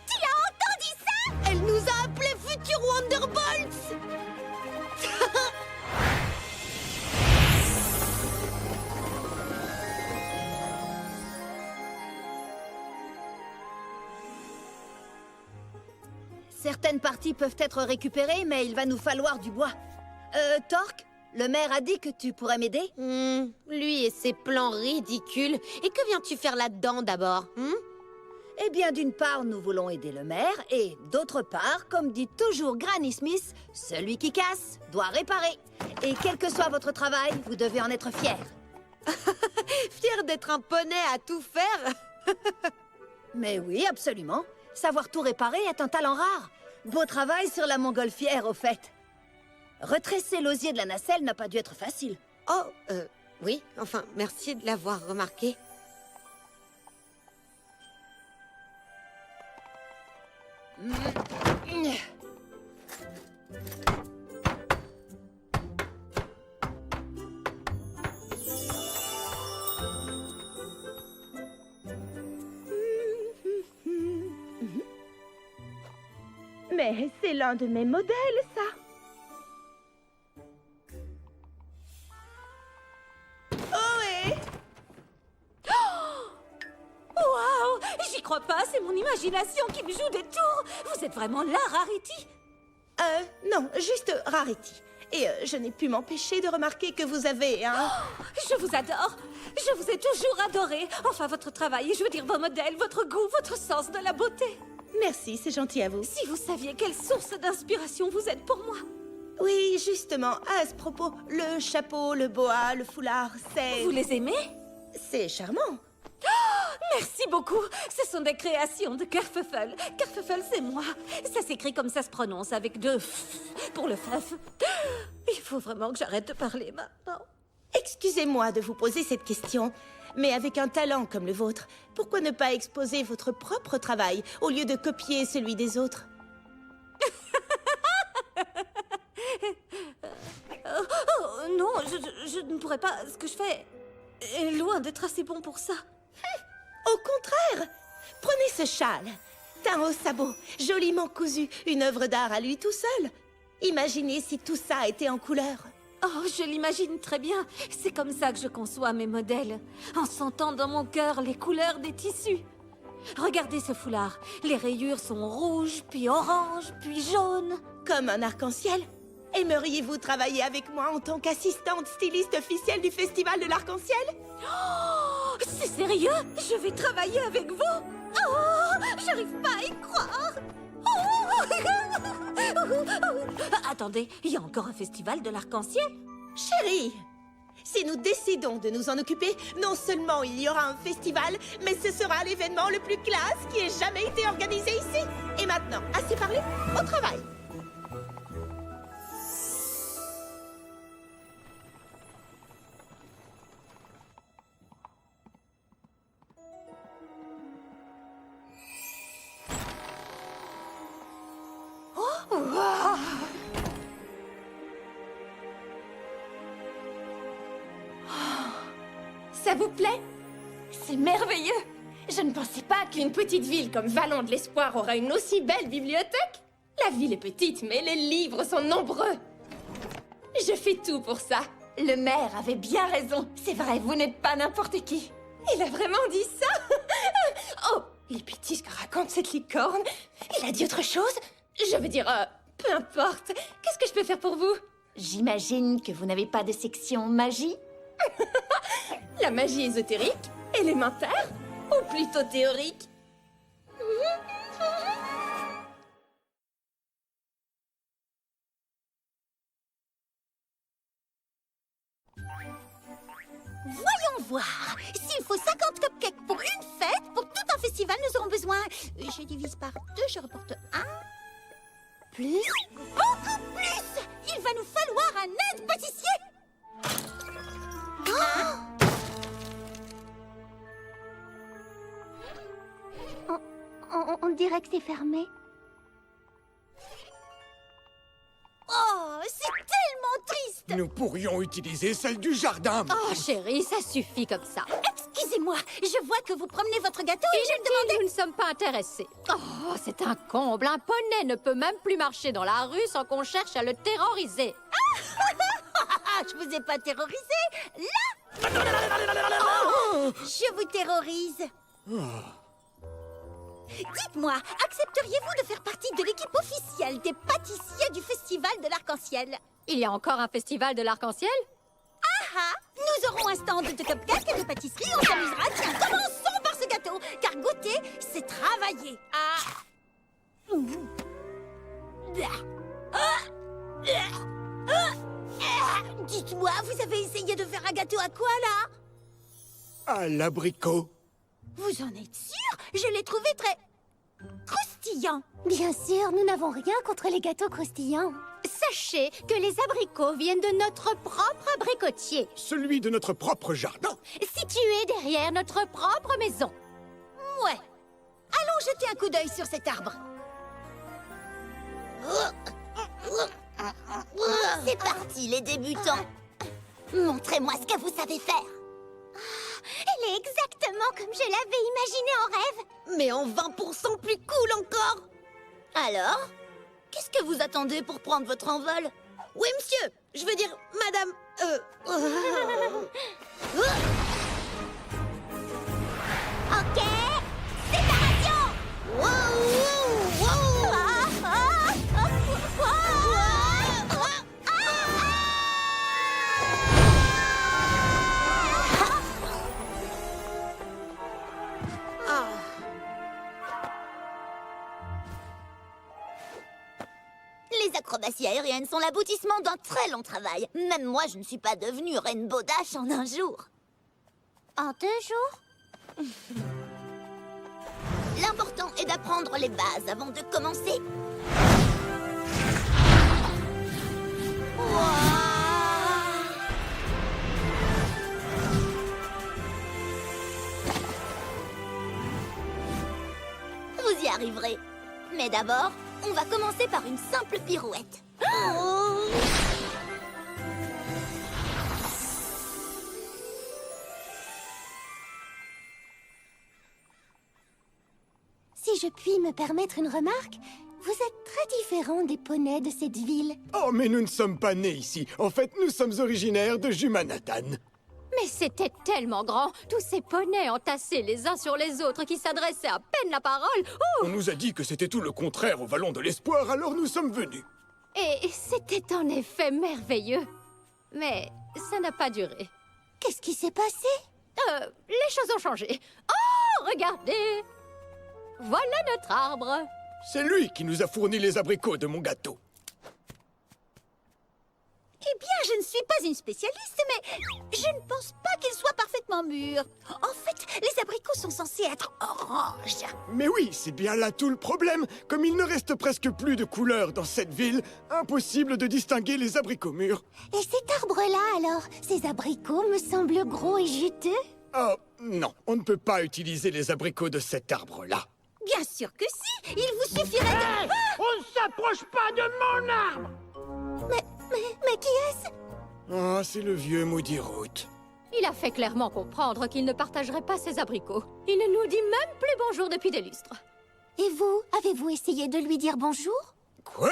Speaker 2: Tu as entendu ça?
Speaker 4: Elle nous a appelés Future Wonderbolts.
Speaker 5: Certaines parties peuvent être récupérées, mais il va nous falloir du bois. Torque, le maire a dit que tu pourrais m'aider?
Speaker 12: Lui et ses plans ridicules. Et que viens-tu faire là-dedans, d'abord?
Speaker 5: Eh bien, d'une part, nous voulons aider le maire, et d'autre part, comme dit toujours Granny Smith, celui qui casse doit réparer. Et quel que soit votre travail, vous devez en être fier.
Speaker 12: Fier d'être un poney à tout faire?
Speaker 5: Mais oui, absolument. Savoir tout réparer est un talent rare. Beau travail sur la montgolfière, au fait. Retresser l'osier de la nacelle n'a pas dû être facile.
Speaker 12: Oh, oui, enfin, merci de l'avoir remarqué.
Speaker 4: Mais c'est l'un de mes modèles, ça. Ohé!
Speaker 13: Waouh! J'y crois pas, c'est mon imagination qui me joue des tours. Vous êtes vraiment là, Rarity?
Speaker 4: Non, juste Rarity. Et je n'ai pu m'empêcher de remarquer que vous avez un...
Speaker 13: Oh, je vous adore. Je vous ai toujours adoré. Enfin, votre travail, je veux dire vos modèles, votre goût, votre sens de la beauté.
Speaker 4: Merci, c'est gentil à vous.
Speaker 13: Si vous saviez quelle source d'inspiration vous êtes pour moi.
Speaker 4: Oui, justement, à ce propos, le chapeau, le boa, le foulard, c'est...
Speaker 13: Vous les aimez?
Speaker 4: C'est charmant.
Speaker 13: Oh, merci beaucoup. Ce sont des créations de Kerfuffle. Kerfuffle, c'est moi. Ça s'écrit comme ça se prononce, avec deux f pour le feuf. Il faut vraiment que j'arrête de parler maintenant.
Speaker 4: Excusez-moi de vous poser cette question, mais avec un talent comme le vôtre, pourquoi ne pas exposer votre propre travail au lieu de copier celui des autres?
Speaker 13: Non, je ne pourrais pas. Ce que je fais est loin d'être assez bon pour ça.
Speaker 4: Au contraire, prenez ce châle, teint au sabot, joliment cousu, une œuvre d'art à lui tout seul. Imaginez si tout ça était en couleur.
Speaker 13: Oh, je l'imagine très bien. C'est comme ça que je conçois mes modèles, en sentant dans mon cœur les couleurs des tissus. Regardez ce foulard. Les rayures sont rouges, puis oranges, puis jaunes.
Speaker 4: Comme un arc-en-ciel. Aimeriez-vous travailler avec moi en tant qu'assistante styliste officielle du Festival de l'Arc-en-Ciel?
Speaker 13: Oh, c'est sérieux? Je vais travailler avec vous? Oh, j'arrive pas à y croire. Attendez, il y a encore un Festival de l'Arc-en-Ciel?
Speaker 4: Chérie, si nous décidons de nous en occuper, non seulement il y aura un festival, mais ce sera l'événement le plus classe qui ait jamais été organisé ici. Et maintenant, assez parlé, au travail.
Speaker 6: Ça vous plaît? C'est merveilleux! Je ne pensais pas qu'une petite ville comme Vallon de l'Espoir aura une aussi belle bibliothèque. La ville est petite, mais les livres sont nombreux. Je fais tout pour ça. Le maire avait bien raison. C'est vrai, vous n'êtes pas n'importe qui. Il a vraiment dit ça? Oh, les bêtises que raconte cette licorne. Il a dit autre chose? Je veux dire, peu importe. Qu'est-ce que je peux faire pour vous? J'imagine que vous n'avez pas de section magie? La magie ésotérique? Élémentaire? Ou plutôt théorique?
Speaker 9: Voyons voir. S'il faut 50 cupcakes pour une fête, pour tout un festival, nous aurons besoin... Je divise par 2, je reporte 1. Plus... Beaucoup plus! Il va nous falloir un aide-pâtissier! On dirait que c'est fermé. Oh, c'est tellement triste!
Speaker 8: Nous pourrions utiliser celle du jardin.
Speaker 12: Oh, chérie, ça suffit comme ça.
Speaker 9: Excusez-moi. Dis-moi, je vois que vous promenez votre gâteau et je me demandais...
Speaker 13: Nous ne sommes pas intéressés. Oh, c'est un comble. Un poney ne peut même plus marcher dans la rue sans qu'on cherche à le terroriser.
Speaker 9: Je vous ai pas terrorisé. Là oh, je vous terrorise. Dites-moi, accepteriez-vous de faire partie de l'équipe officielle des pâtissiers du Festival de l'Arc-en-Ciel?
Speaker 13: Il y a encore un festival de l'arc-en-ciel?
Speaker 9: Nous aurons un stand de cupcakes et de pâtisserie, on s'amusera. Tiens, commençons par ce gâteau, car goûter, c'est travailler. Dites-moi, vous avez essayé de faire un gâteau à quoi, là?
Speaker 8: À l'abricot.
Speaker 9: Vous en êtes sûr? Je l'ai trouvé très... croustillant. Bien sûr, nous n'avons rien contre les gâteaux croustillants.
Speaker 12: Sachez que les abricots viennent de notre propre abricotier,
Speaker 8: Celui de notre propre jardin.
Speaker 12: situé derrière notre propre maison.
Speaker 9: Ouais. Allons jeter un coup d'œil sur cet arbre.
Speaker 2: C'est parti, les débutants. Montrez-moi ce que vous savez faire.
Speaker 9: Elle est exactement comme je l'avais imaginé en rêve.
Speaker 2: Mais en 20% plus cool encore. Alors, qu'est-ce que vous attendez pour prendre votre envol?
Speaker 4: Oui, monsieur. Je veux dire, madame...
Speaker 9: Ok, séparation.
Speaker 2: Les acrobaties aériennes sont l'aboutissement d'un très long travail. Même moi, je ne suis pas devenue Rainbow Dash en un jour.
Speaker 9: En 2 jours?
Speaker 2: L'important est d'apprendre les bases avant de commencer. Vous y arriverez. Mais d'abord, on va commencer par une simple pirouette.
Speaker 9: Si je puis me permettre une remarque, vous êtes très différent des poneys de cette ville.
Speaker 8: Oh, mais nous ne sommes pas nés ici. En fait, nous sommes originaires de Jumanatan.
Speaker 13: Mais c'était tellement grand. Tous ces poneys entassés les uns sur les autres qui s'adressaient à peine la parole. Oh!
Speaker 8: On nous a dit que c'était tout le contraire au Vallon de l'Espoir, alors nous sommes venus.
Speaker 13: Et c'était en effet merveilleux. Mais ça n'a pas duré.
Speaker 9: Qu'est-ce qui s'est passé?
Speaker 13: Les choses ont changé. Oh, regardez! Voilà notre arbre.
Speaker 8: C'est lui qui nous a fourni les abricots de mon gâteau.
Speaker 9: Eh bien, je ne suis pas une spécialiste, mais je ne pense pas qu'il soit parfaitement mûr. En fait, les abricots sont censés être oranges.
Speaker 8: Mais oui, c'est bien là tout le problème. Comme il ne reste presque plus de couleurs dans cette ville, impossible de distinguer les abricots mûrs.
Speaker 9: Et cet arbre-là, alors? Ces abricots me semblent gros et juteux.
Speaker 8: Oh, non, on ne peut pas utiliser les abricots de cet arbre-là.
Speaker 9: Bien sûr que si. Il vous suffirait de...
Speaker 8: On ne s'approche pas de mon arbre!
Speaker 9: Mais qui est-ce?
Speaker 8: Ah, c'est le vieux Moody Root.
Speaker 13: Il a fait clairement comprendre qu'il ne partagerait pas ses abricots. Il ne nous dit même plus bonjour depuis des lustres.
Speaker 9: Et vous, avez-vous essayé de lui dire bonjour?
Speaker 8: Quoi?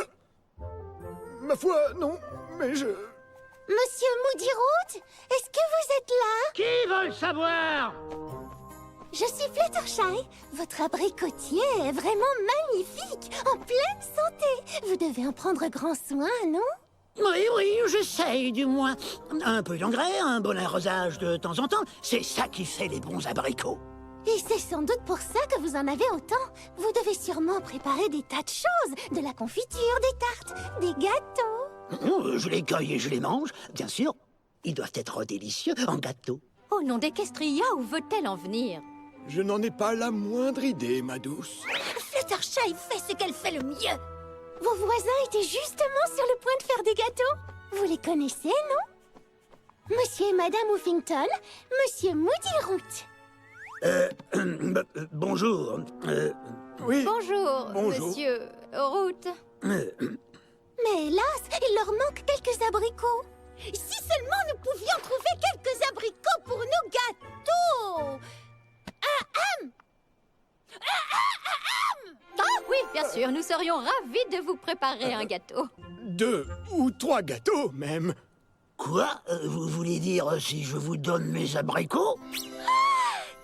Speaker 8: Ma foi, non, mais je...
Speaker 9: Monsieur Moody Root, est-ce que vous êtes là?
Speaker 14: Qui veut le savoir?
Speaker 9: Je suis Fluttershy. Votre abricotier est vraiment magnifique, en pleine santé. Vous devez en prendre grand soin, non?
Speaker 14: Oui, j'essaye du moins. Un peu d'engrais, un bon arrosage de temps en temps, c'est ça qui fait les bons abricots.
Speaker 9: Et c'est sans doute pour ça que vous en avez autant. Vous devez sûrement préparer des tas de choses. De la confiture, des tartes, des gâteaux.
Speaker 14: Je les cueille et je les mange, bien sûr. Ils doivent être délicieux en gâteau.
Speaker 13: Au nom d'Equestria, où veut-elle en venir?
Speaker 8: Je n'en ai pas la moindre idée, ma douce.
Speaker 9: Fluttershy fait ce qu'elle fait le mieux. Vos voisins étaient justement sur le point de faire des gâteaux. Vous les connaissez, non? Monsieur et Madame Woofington, Monsieur Moody Root.
Speaker 14: Bonjour.
Speaker 8: Oui.
Speaker 13: Bonjour,
Speaker 8: Bonjour.
Speaker 13: Monsieur Root.
Speaker 9: Mais hélas, il leur manque quelques abricots. Si seulement nous pouvions trouver quelques abricots pour nos gâteaux.
Speaker 13: Ah oui, bien sûr, nous serions ravis de vous préparer un gâteau.
Speaker 8: 2 ou 3 gâteaux, même.
Speaker 14: Quoi? Vous voulez dire si je vous donne mes abricots?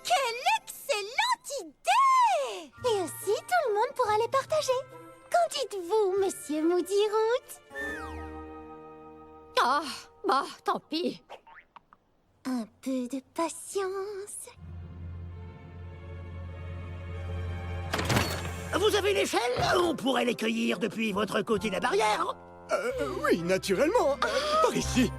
Speaker 9: Quelle excellente idée! Et aussi, tout le monde pourra les partager. Qu'en dites-vous, monsieur Moody Root?
Speaker 13: Ah, bah, tant pis.
Speaker 9: Un peu de patience.
Speaker 14: Vous avez l'échelle? On pourrait les cueillir depuis votre côté de la barrière.
Speaker 8: Oui, naturellement. Par ici.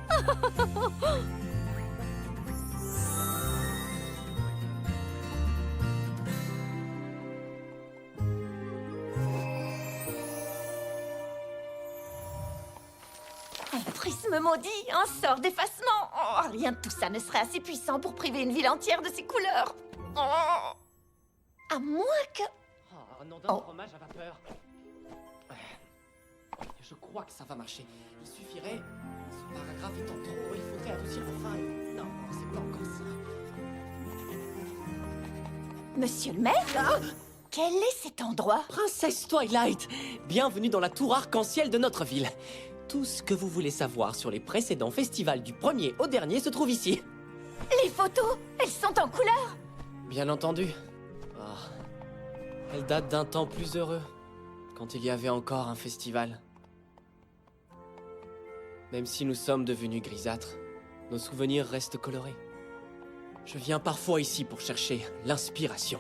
Speaker 3: Un prisme maudit, un sort d'effacement. Oh, rien de tout ça ne serait assez puissant pour priver une ville entière de ses couleurs. Oh. À moins que...
Speaker 10: Oh, un nom d'un fromage à vapeur. Je crois que ça va marcher. Il suffirait... Ce paragraphe étant trop, il faudrait adoucir la fin. Non, c'est pas encore ça.
Speaker 3: Monsieur le maire, quel est cet endroit?
Speaker 10: Princesse Twilight, bienvenue dans la tour arc-en-ciel de notre ville. Tout ce que vous voulez savoir sur les précédents festivals du premier au dernier se trouve ici.
Speaker 3: Les photos, elles sont en couleur?
Speaker 10: Bien entendu. Oh. Elles datent d'un temps plus heureux, quand il y avait encore un festival. Même si nous sommes devenus grisâtres, nos souvenirs restent colorés. Je viens parfois ici pour chercher l'inspiration.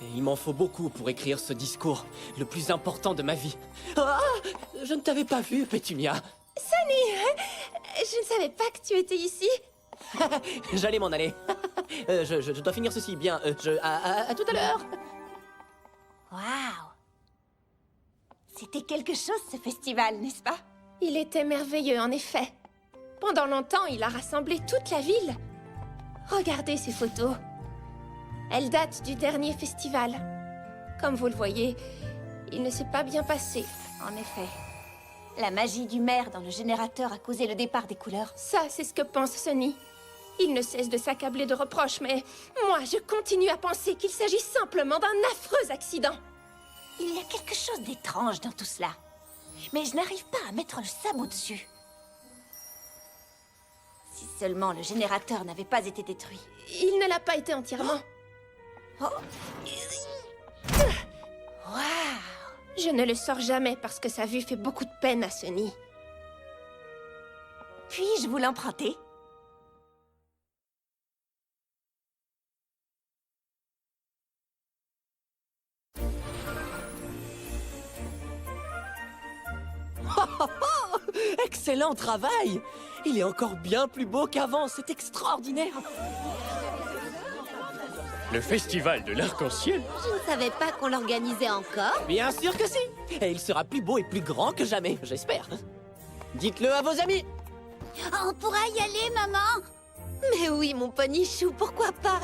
Speaker 10: Et il m'en faut beaucoup pour écrire ce discours, le plus important de ma vie. Ah! Je ne t'avais pas vu, Pétunia.
Speaker 6: Sunny, je ne savais pas que tu étais ici.
Speaker 10: J'allais m'en aller. Je dois finir ceci bien. À tout à l'heure.
Speaker 3: Waouh! C'était quelque chose, ce festival, n'est-ce pas?
Speaker 6: Il était merveilleux, en effet. Pendant longtemps, il a rassemblé toute la ville. Regardez ces photos. Elles datent du dernier festival. Comme vous le voyez, il ne s'est pas bien passé.
Speaker 3: En effet. La magie du maire dans le générateur a causé le départ des couleurs.
Speaker 6: Ça, c'est ce que pense Sunny. Il ne cesse de s'accabler de reproches, mais moi, je continue à penser qu'il s'agit simplement d'un affreux accident.
Speaker 3: Il y a quelque chose d'étrange dans tout cela. Mais je n'arrive pas à mettre le sabot dessus. Si seulement le générateur n'avait pas été détruit.
Speaker 6: Il ne l'a pas été entièrement.
Speaker 3: Oh. Waouh!
Speaker 6: Je ne le sors jamais parce que sa vue fait beaucoup de peine à Sunny.
Speaker 3: Puis-je vous l'emprunter?
Speaker 10: Excellent travail! Il est encore bien plus beau qu'avant, c'est extraordinaire!
Speaker 15: Le festival de l'arc-en-ciel?
Speaker 12: Je ne savais pas qu'on l'organisait encore.
Speaker 10: Bien sûr que si! Et il sera plus beau et plus grand que jamais, j'espère. Dites-le à vos amis!
Speaker 9: On pourra y aller, maman?
Speaker 12: Mais oui, mon ponichou, pourquoi pas?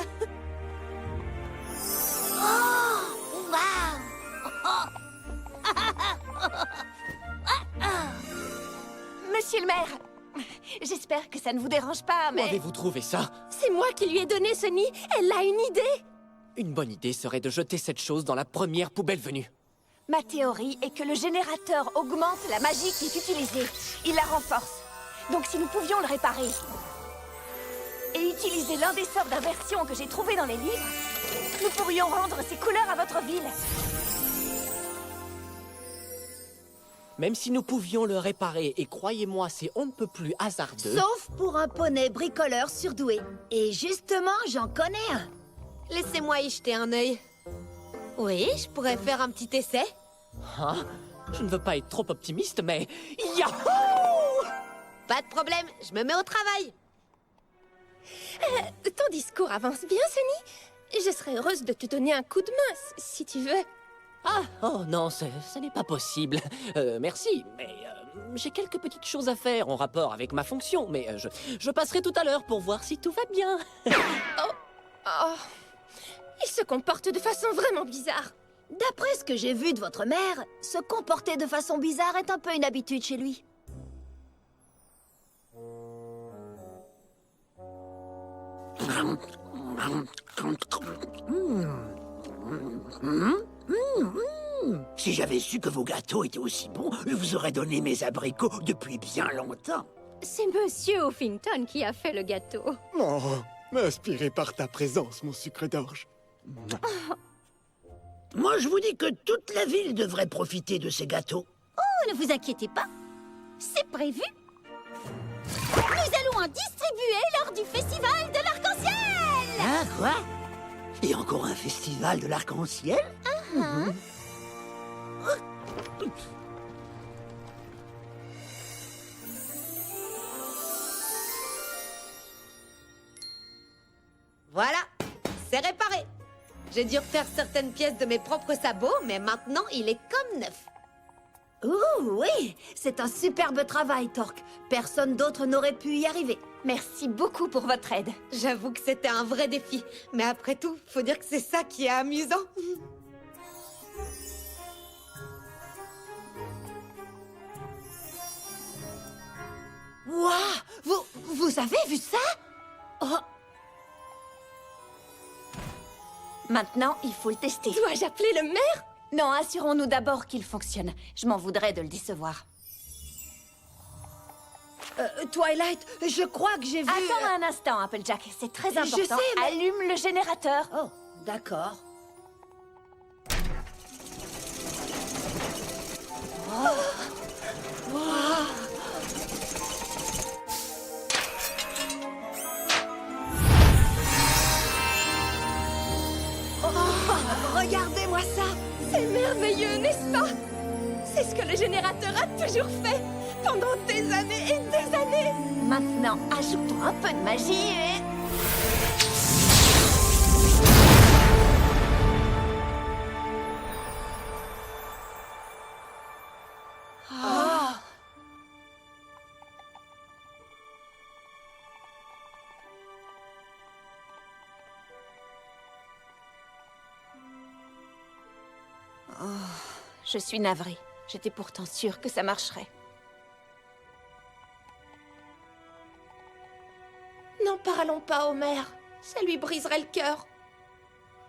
Speaker 9: Oh! Waouh!
Speaker 3: Monsieur le maire, j'espère que ça ne vous dérange pas,
Speaker 10: Où
Speaker 3: mais...
Speaker 10: avez-vous trouvé ça?
Speaker 6: C'est moi qui lui ai donné Sunny. Elle a une idée.
Speaker 10: Une bonne idée serait de jeter cette chose dans la première poubelle venue.
Speaker 3: Ma théorie est que le générateur augmente la magie qui est utilisée. Il la renforce. Donc si nous pouvions le réparer et utiliser l'un des sorts d'inversion que j'ai trouvé dans les livres, nous pourrions rendre ces couleurs à votre ville.
Speaker 10: Même si nous pouvions le réparer, et croyez-moi, c'est on ne peut plus hasardeux...
Speaker 5: Sauf pour un poney bricoleur surdoué. Et justement, j'en connais un.
Speaker 12: Laissez-moi y jeter un œil. Oui, je pourrais faire un petit essai.
Speaker 10: Hein? Je ne veux pas être trop optimiste, mais... Yahoo!
Speaker 12: Pas de problème, je me mets au travail.
Speaker 6: Ton discours avance bien, Sunny. Je serais heureuse de te donner un coup de main, si tu veux.
Speaker 10: Ah, oh non, ce n'est pas possible. Merci, mais j'ai quelques petites choses à faire en rapport avec ma fonction, mais je passerai tout à l'heure pour voir si tout va bien.
Speaker 6: Oh, il se comporte de façon vraiment bizarre.
Speaker 5: D'après ce que j'ai vu de votre mère, se comporter de façon bizarre est un peu une habitude chez lui.
Speaker 14: Si j'avais su que vos gâteaux étaient aussi bons, je vous aurais donné mes abricots depuis bien longtemps.
Speaker 13: C'est Monsieur Huffington qui a fait le gâteau.
Speaker 11: Oh, inspiré par ta présence, mon sucre d'orge.
Speaker 14: Moi, je vous dis que toute la ville devrait profiter de ces gâteaux.
Speaker 9: Oh, ne vous inquiétez pas. C'est prévu. Nous allons en distribuer lors du festival de l'arc-en-ciel.
Speaker 14: Ah, quoi? Et encore un festival de l'arc-en-ciel?
Speaker 12: Voilà, c'est réparé. J'ai dû refaire certaines pièces de mes propres sabots, mais maintenant il est comme neuf.
Speaker 5: Ouh, oui, c'est un superbe travail, Torque. Personne d'autre n'aurait pu y arriver.
Speaker 3: Merci beaucoup pour votre aide.
Speaker 12: J'avoue que c'était un vrai défi, mais après tout, faut dire que c'est ça qui est amusant.
Speaker 5: Waouh, vous avez vu ça? Oh.
Speaker 3: Maintenant, il faut le tester.
Speaker 6: Dois-je appeler le maire?
Speaker 3: Non, assurons-nous d'abord qu'il fonctionne. Je m'en voudrais de le décevoir.
Speaker 5: Twilight, je crois que j'ai vu...
Speaker 3: Attends un instant, Applejack. C'est très important.
Speaker 5: Je sais, mais...
Speaker 3: Allume le générateur.
Speaker 5: Oh, d'accord.
Speaker 3: Regardez-moi ça.
Speaker 6: C'est merveilleux, n'est-ce pas? C'est ce que le générateur a toujours fait, pendant des années et des années.
Speaker 3: Maintenant, ajoutons un peu de magie et... Je suis navrée. J'étais pourtant sûre que ça marcherait.
Speaker 6: N'en parlons pas au maire. Ça lui briserait le cœur.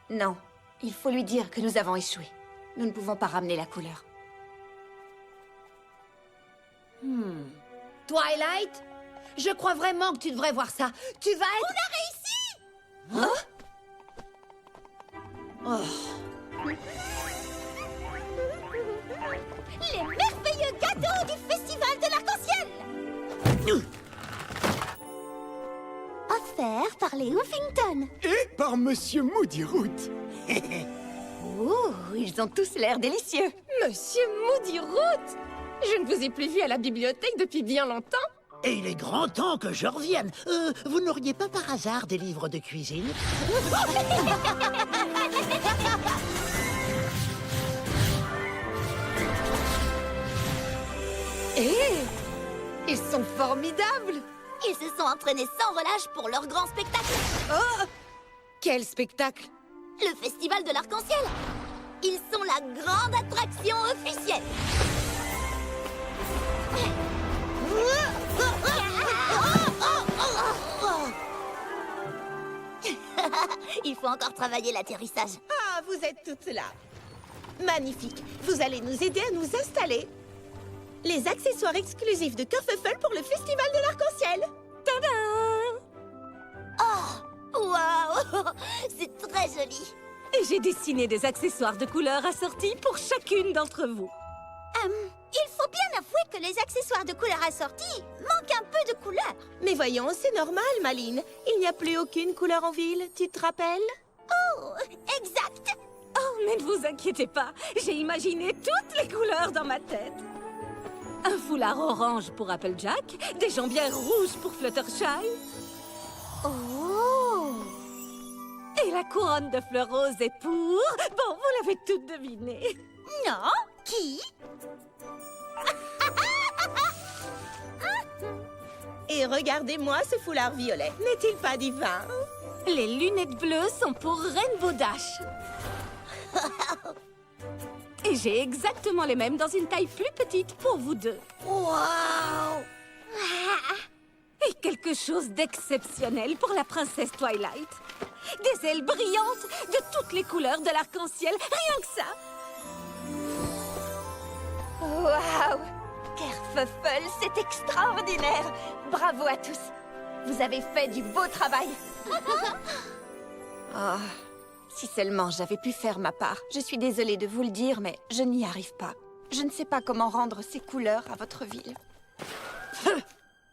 Speaker 3: Non, il faut lui dire que nous avons échoué. Nous ne pouvons pas ramener la couleur.
Speaker 5: Twilight, je crois vraiment que tu devrais voir ça. Tu vas être...
Speaker 9: On a réussi! Les merveilleux gâteaux du festival de l'arc-en-ciel! Offert par les Huffington.
Speaker 11: Et par Monsieur Moody Root.
Speaker 3: Ouh, ils ont tous l'air délicieux.
Speaker 6: Monsieur Moody Root! Je ne vous ai plus vu à la bibliothèque depuis bien longtemps.
Speaker 14: Et il est grand temps que je revienne. Vous n'auriez pas par hasard des livres de cuisine?
Speaker 12: Ils sont formidables.
Speaker 2: Ils se sont entraînés sans relâche pour leur grand spectacle.
Speaker 12: Oh! Quel spectacle!
Speaker 2: Le festival de l'arc-en-ciel. Ils sont la grande attraction officielle. Il faut encore travailler l'atterrissage.
Speaker 4: Ah, vous êtes toutes là. Magnifique. Vous allez nous aider à nous installer. Les accessoires exclusifs de Kerfuffle pour le festival de l'arc-en-ciel.
Speaker 2: Oh, waouh. C'est très joli.
Speaker 13: Et j'ai dessiné des accessoires de couleurs assortis pour chacune d'entre vous.
Speaker 9: Il faut bien avouer que les accessoires de couleur assortis manquent un peu de couleur.
Speaker 4: Mais voyons, c'est normal, Maline. Il n'y a plus aucune couleur en ville, tu te rappelles?
Speaker 9: Oh, exact.
Speaker 13: Oh, mais ne vous inquiétez pas, j'ai imaginé toutes les couleurs dans ma tête. Un foulard orange pour Applejack, des jambières rouges pour Fluttershy.
Speaker 9: Oh.
Speaker 13: Et la couronne de fleurs roses est pour... Bon, vous l'avez toutes deviné.
Speaker 9: Non, qui?
Speaker 4: Et regardez-moi ce foulard violet. N'est-il pas divin?
Speaker 13: Les lunettes bleues sont pour Rainbow Dash. Et j'ai exactement les mêmes dans une taille plus petite pour vous deux.
Speaker 9: Waouh.
Speaker 13: Et quelque chose d'exceptionnel pour la princesse Twilight. Des ailes brillantes de toutes les couleurs de l'arc-en-ciel, rien que ça.
Speaker 3: Waouh! Kerfuffle, c'est extraordinaire! Bravo à tous! Vous avez fait du beau travail! Oh, si seulement j'avais pu faire ma part. Je suis désolée de vous le dire, mais je n'y arrive pas. Je ne sais pas comment rendre ces couleurs à votre ville.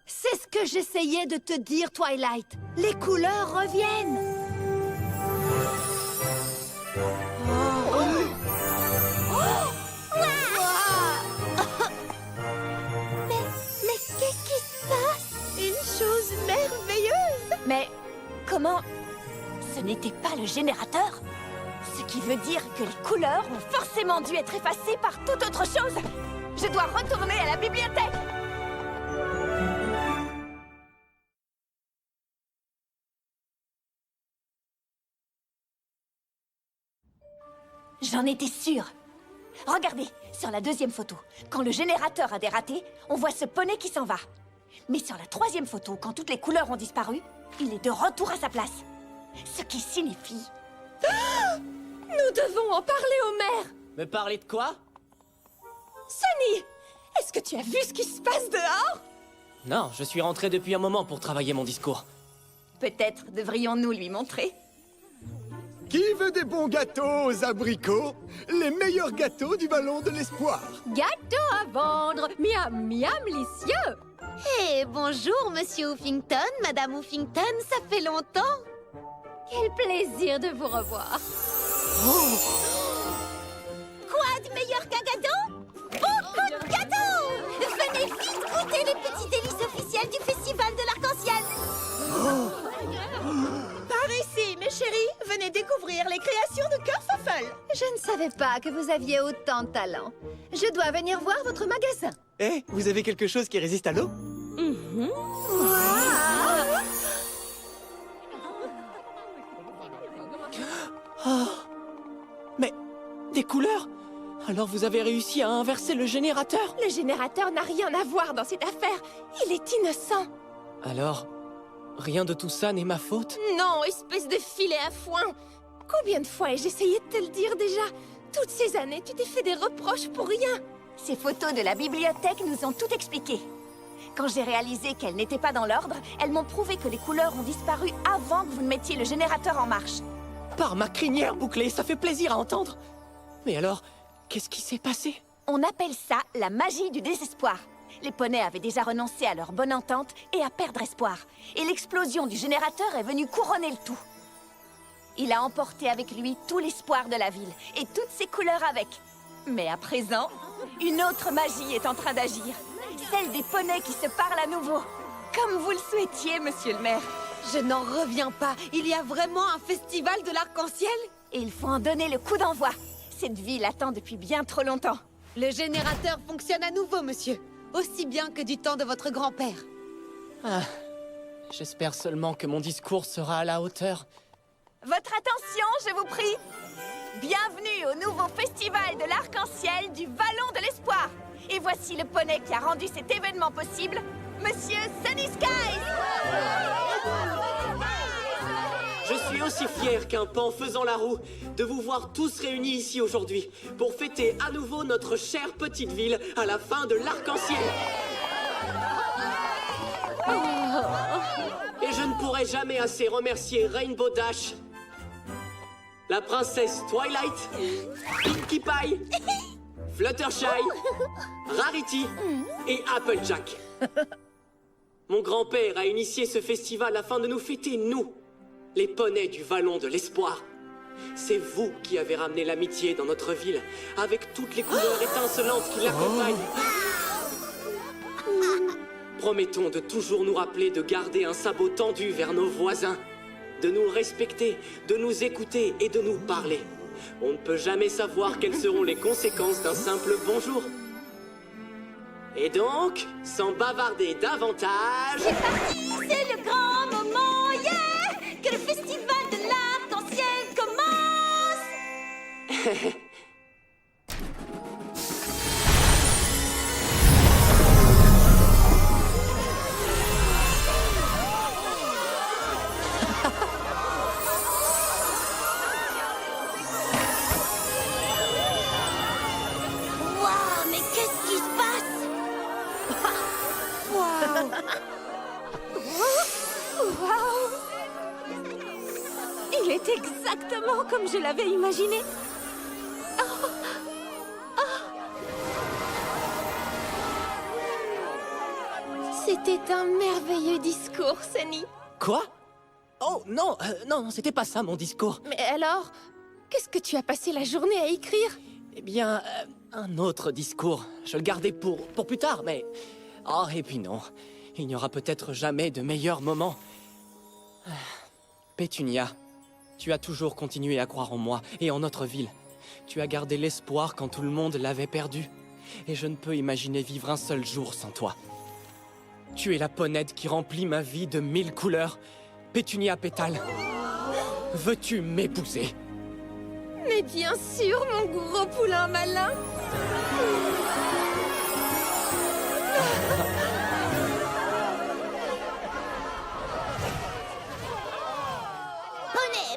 Speaker 5: C'est ce que j'essayais de te dire, Twilight. Les couleurs reviennent.
Speaker 2: Mais qu'est-ce qui se passe?
Speaker 4: Une chose merveilleuse!
Speaker 3: Mais comment? Ce n'était pas le générateur? Ce qui veut dire que les couleurs ont forcément dû être effacées par toute autre chose. Je dois retourner à la bibliothèque. J'en étais sûre. Regardez, sur la deuxième photo, quand le générateur a dératé, on voit ce poney qui s'en va. Mais sur la troisième photo, quand toutes les couleurs ont disparu, il est de retour à sa place. Ce qui signifie...
Speaker 6: Nous devons en parler au maire.
Speaker 10: Me parler de quoi?
Speaker 6: Sunny, est-ce que tu as vu ce qui se passe dehors?
Speaker 10: Non, je suis rentré depuis un moment pour travailler mon discours.
Speaker 3: Peut-être devrions-nous lui montrer.
Speaker 8: Qui veut des bons gâteaux aux abricots? Les meilleurs gâteaux du ballon de l'espoir.
Speaker 13: Gâteau à vendre, miam miam licieux.
Speaker 2: Eh, bonjour, Monsieur Huffington, Madame Huffington, ça fait longtemps.
Speaker 13: Quel plaisir de vous revoir.
Speaker 2: Quoi de meilleur qu'un gâteau? Beaucoup de gâteaux! Venez vite goûter les petits délices officiels du Festival de l'Arc-en-Ciel.
Speaker 4: Par ici, mes chéris, venez découvrir les créations de Kerfuffle.
Speaker 5: Je ne savais pas que vous aviez autant de talent. Je dois venir voir votre magasin.
Speaker 11: Eh, vous avez quelque chose qui résiste à l'eau?
Speaker 10: Oh. Mais des couleurs? Alors vous avez réussi à inverser le générateur?
Speaker 6: Le générateur n'a rien à voir dans cette affaire. Il est innocent.
Speaker 10: Alors, rien de tout ça n'est ma faute?
Speaker 6: Non, espèce de filet à foin. Combien de fois ai-je essayé de te le dire déjà? Toutes ces années, tu t'es fait des reproches pour rien.
Speaker 3: Ces photos de la bibliothèque nous ont tout expliqué. Quand j'ai réalisé qu'elles n'étaient pas dans l'ordre, elles m'ont prouvé que les couleurs ont disparu avant que vous ne mettiez le générateur en marche.
Speaker 10: Par ma crinière bouclée, ça fait plaisir à entendre. Mais alors, qu'est-ce qui s'est passé?
Speaker 3: On appelle ça la magie du désespoir. Les poneys avaient déjà renoncé à leur bonne entente et à perdre espoir. Et l'explosion du générateur est venue couronner le tout. Il a emporté avec lui tout l'espoir de la ville et toutes ses couleurs avec. Mais à présent, une autre magie est en train d'agir. Celle des poneys qui se parlent à nouveau. Comme vous le souhaitiez, monsieur le maire.
Speaker 12: Je n'en reviens pas. Il y a vraiment un festival de l'arc-en-ciel?
Speaker 3: Et il faut en donner le coup d'envoi. Cette ville attend depuis bien trop longtemps.
Speaker 12: Le générateur fonctionne à nouveau, monsieur. Aussi bien que du temps de votre grand-père.
Speaker 10: Ah, j'espère seulement que mon discours sera à la hauteur.
Speaker 3: Votre attention, je vous prie. Bienvenue au nouveau festival de l'arc-en-ciel du Vallon de l'Espoir. Et voici le poney qui a rendu cet événement possible, Monsieur Sunny Skies.
Speaker 16: Je suis aussi fier qu'un paon faisant la roue de vous voir tous réunis ici aujourd'hui pour fêter à nouveau notre chère petite ville à la fin de l'arc-en-ciel. Et je ne pourrai jamais assez remercier Rainbow Dash, la princesse Twilight, Pinkie Pie, Fluttershy, Rarity et Applejack. Mon grand-père a initié ce festival afin de nous fêter, nous, les poneys du Vallon de l'Espoir. C'est vous qui avez ramené l'amitié dans notre ville, avec toutes les couleurs étincelantes qui l'accompagnent. Promettons de toujours nous rappeler de garder un sabot tendu vers nos voisins, de nous respecter, de nous écouter et de nous parler. On ne peut jamais savoir quelles seront les conséquences d'un simple bonjour. Et donc, sans bavarder davantage...
Speaker 2: C'est parti, c'est le grand moment, yeah! Que le festival de l'arc-en-ciel commence! Qu'est-ce qui se passe?
Speaker 3: Waouh! Waouh! Il est exactement comme je l'avais imaginé. Oh.
Speaker 6: C'était un merveilleux discours, Sunny.
Speaker 10: Quoi? Oh, non, non, c'était pas ça mon discours.
Speaker 6: Mais alors, qu'est-ce que tu as passé la journée à écrire?
Speaker 10: Eh bien, un autre discours. Je le gardais pour plus tard, mais... Oh, et puis non. Il n'y aura peut-être jamais de meilleur moment. Pétunia, tu as toujours continué à croire en moi et en notre ville. Tu as gardé l'espoir quand tout le monde l'avait perdu. Et je ne peux imaginer vivre un seul jour sans toi. Tu es la ponette qui remplit ma vie de 1000 couleurs. Pétunia Pétale, veux-tu m'épouser?
Speaker 6: Mais bien sûr, mon gros poulain malin.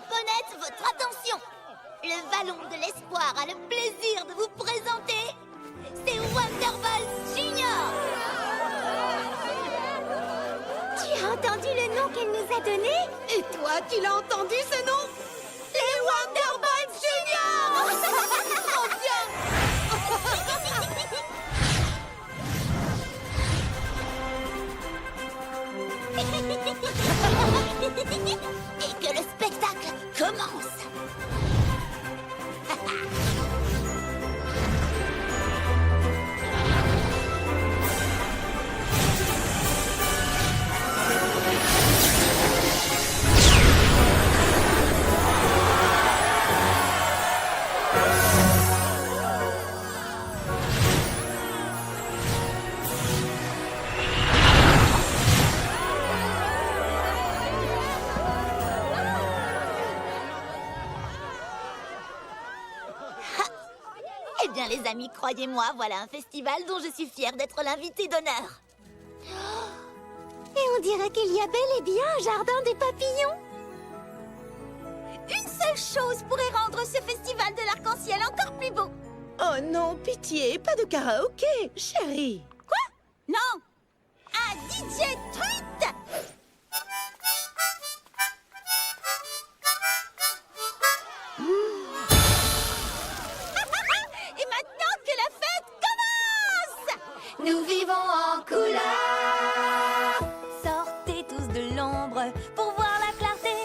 Speaker 2: Ponette, votre attention! Le Vallon de l'Espoir a le plaisir de vous présenter... C'est Wonderbolt Junior!
Speaker 9: Tu as entendu le nom qu'elle nous a donné?
Speaker 4: Et toi, tu l'as entendu ce nom? Les Wonderbolt Junior! Trop bien!
Speaker 2: Et que le spectacle commence! Eh bien, les amis, croyez-moi, voilà un festival dont je suis fière d'être l'invité d'honneur.
Speaker 9: Et on dirait qu'il y a bel et bien un jardin des papillons.
Speaker 2: Une seule chose pourrait rendre ce festival de l'arc-en-ciel encore plus beau.
Speaker 4: Oh non, pitié, pas de karaoké, chérie.
Speaker 2: Quoi? Non! Un DJ truite! Et maintenant que la fête commence!
Speaker 1: Nous vivons en couleur.
Speaker 3: Sortez tous de l'ombre pour voir la clarté.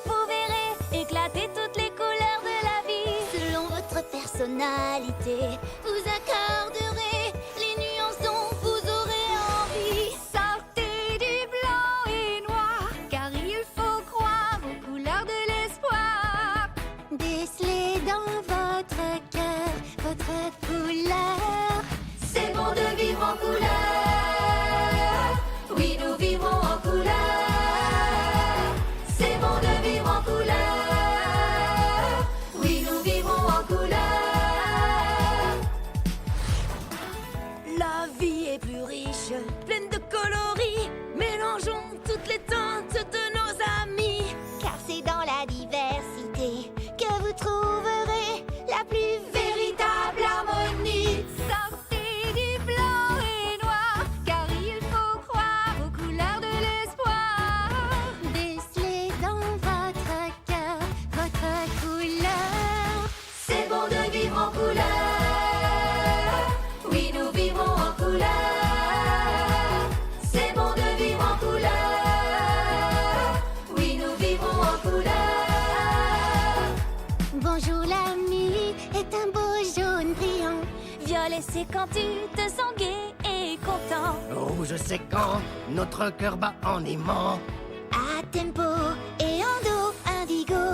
Speaker 3: Vous verrez éclater toutes les couleurs de la vie.
Speaker 2: Selon votre personnalité, vous accorderez les nuances dont vous aurez envie.
Speaker 3: Sortez du blanc et noir, car il faut croire aux couleurs de l'espoir.
Speaker 9: Décelez dans votre cœur votre couleur.
Speaker 1: C'est bon de vivre en couleur. Oui, nous vivons en couleur. C'est bon de vivre en couleur. Oui, nous vivons en couleur.
Speaker 3: La vie est plus riche, pleine de coloris. Mélangeons toutes les teintes de nos amis.
Speaker 9: Car c'est dans la diversité que vous trouverez la plus véritable harmonie.
Speaker 3: Sortez du blanc et noir, car il faut croire aux couleurs de l'espoir.
Speaker 9: Décelez dans votre cœur votre couleur.
Speaker 1: C'est bon de vivre en couleur. Oui, nous vivons en couleur. C'est bon de vivre en couleur. Oui, nous vivons en couleur.
Speaker 9: Bonjour la nuit est un beau jaune brillant.
Speaker 3: Violet, c'est quand tu te sens gai et content.
Speaker 17: Rouge, c'est quand notre cœur bat en aimant.
Speaker 9: À tempo et en do indigo.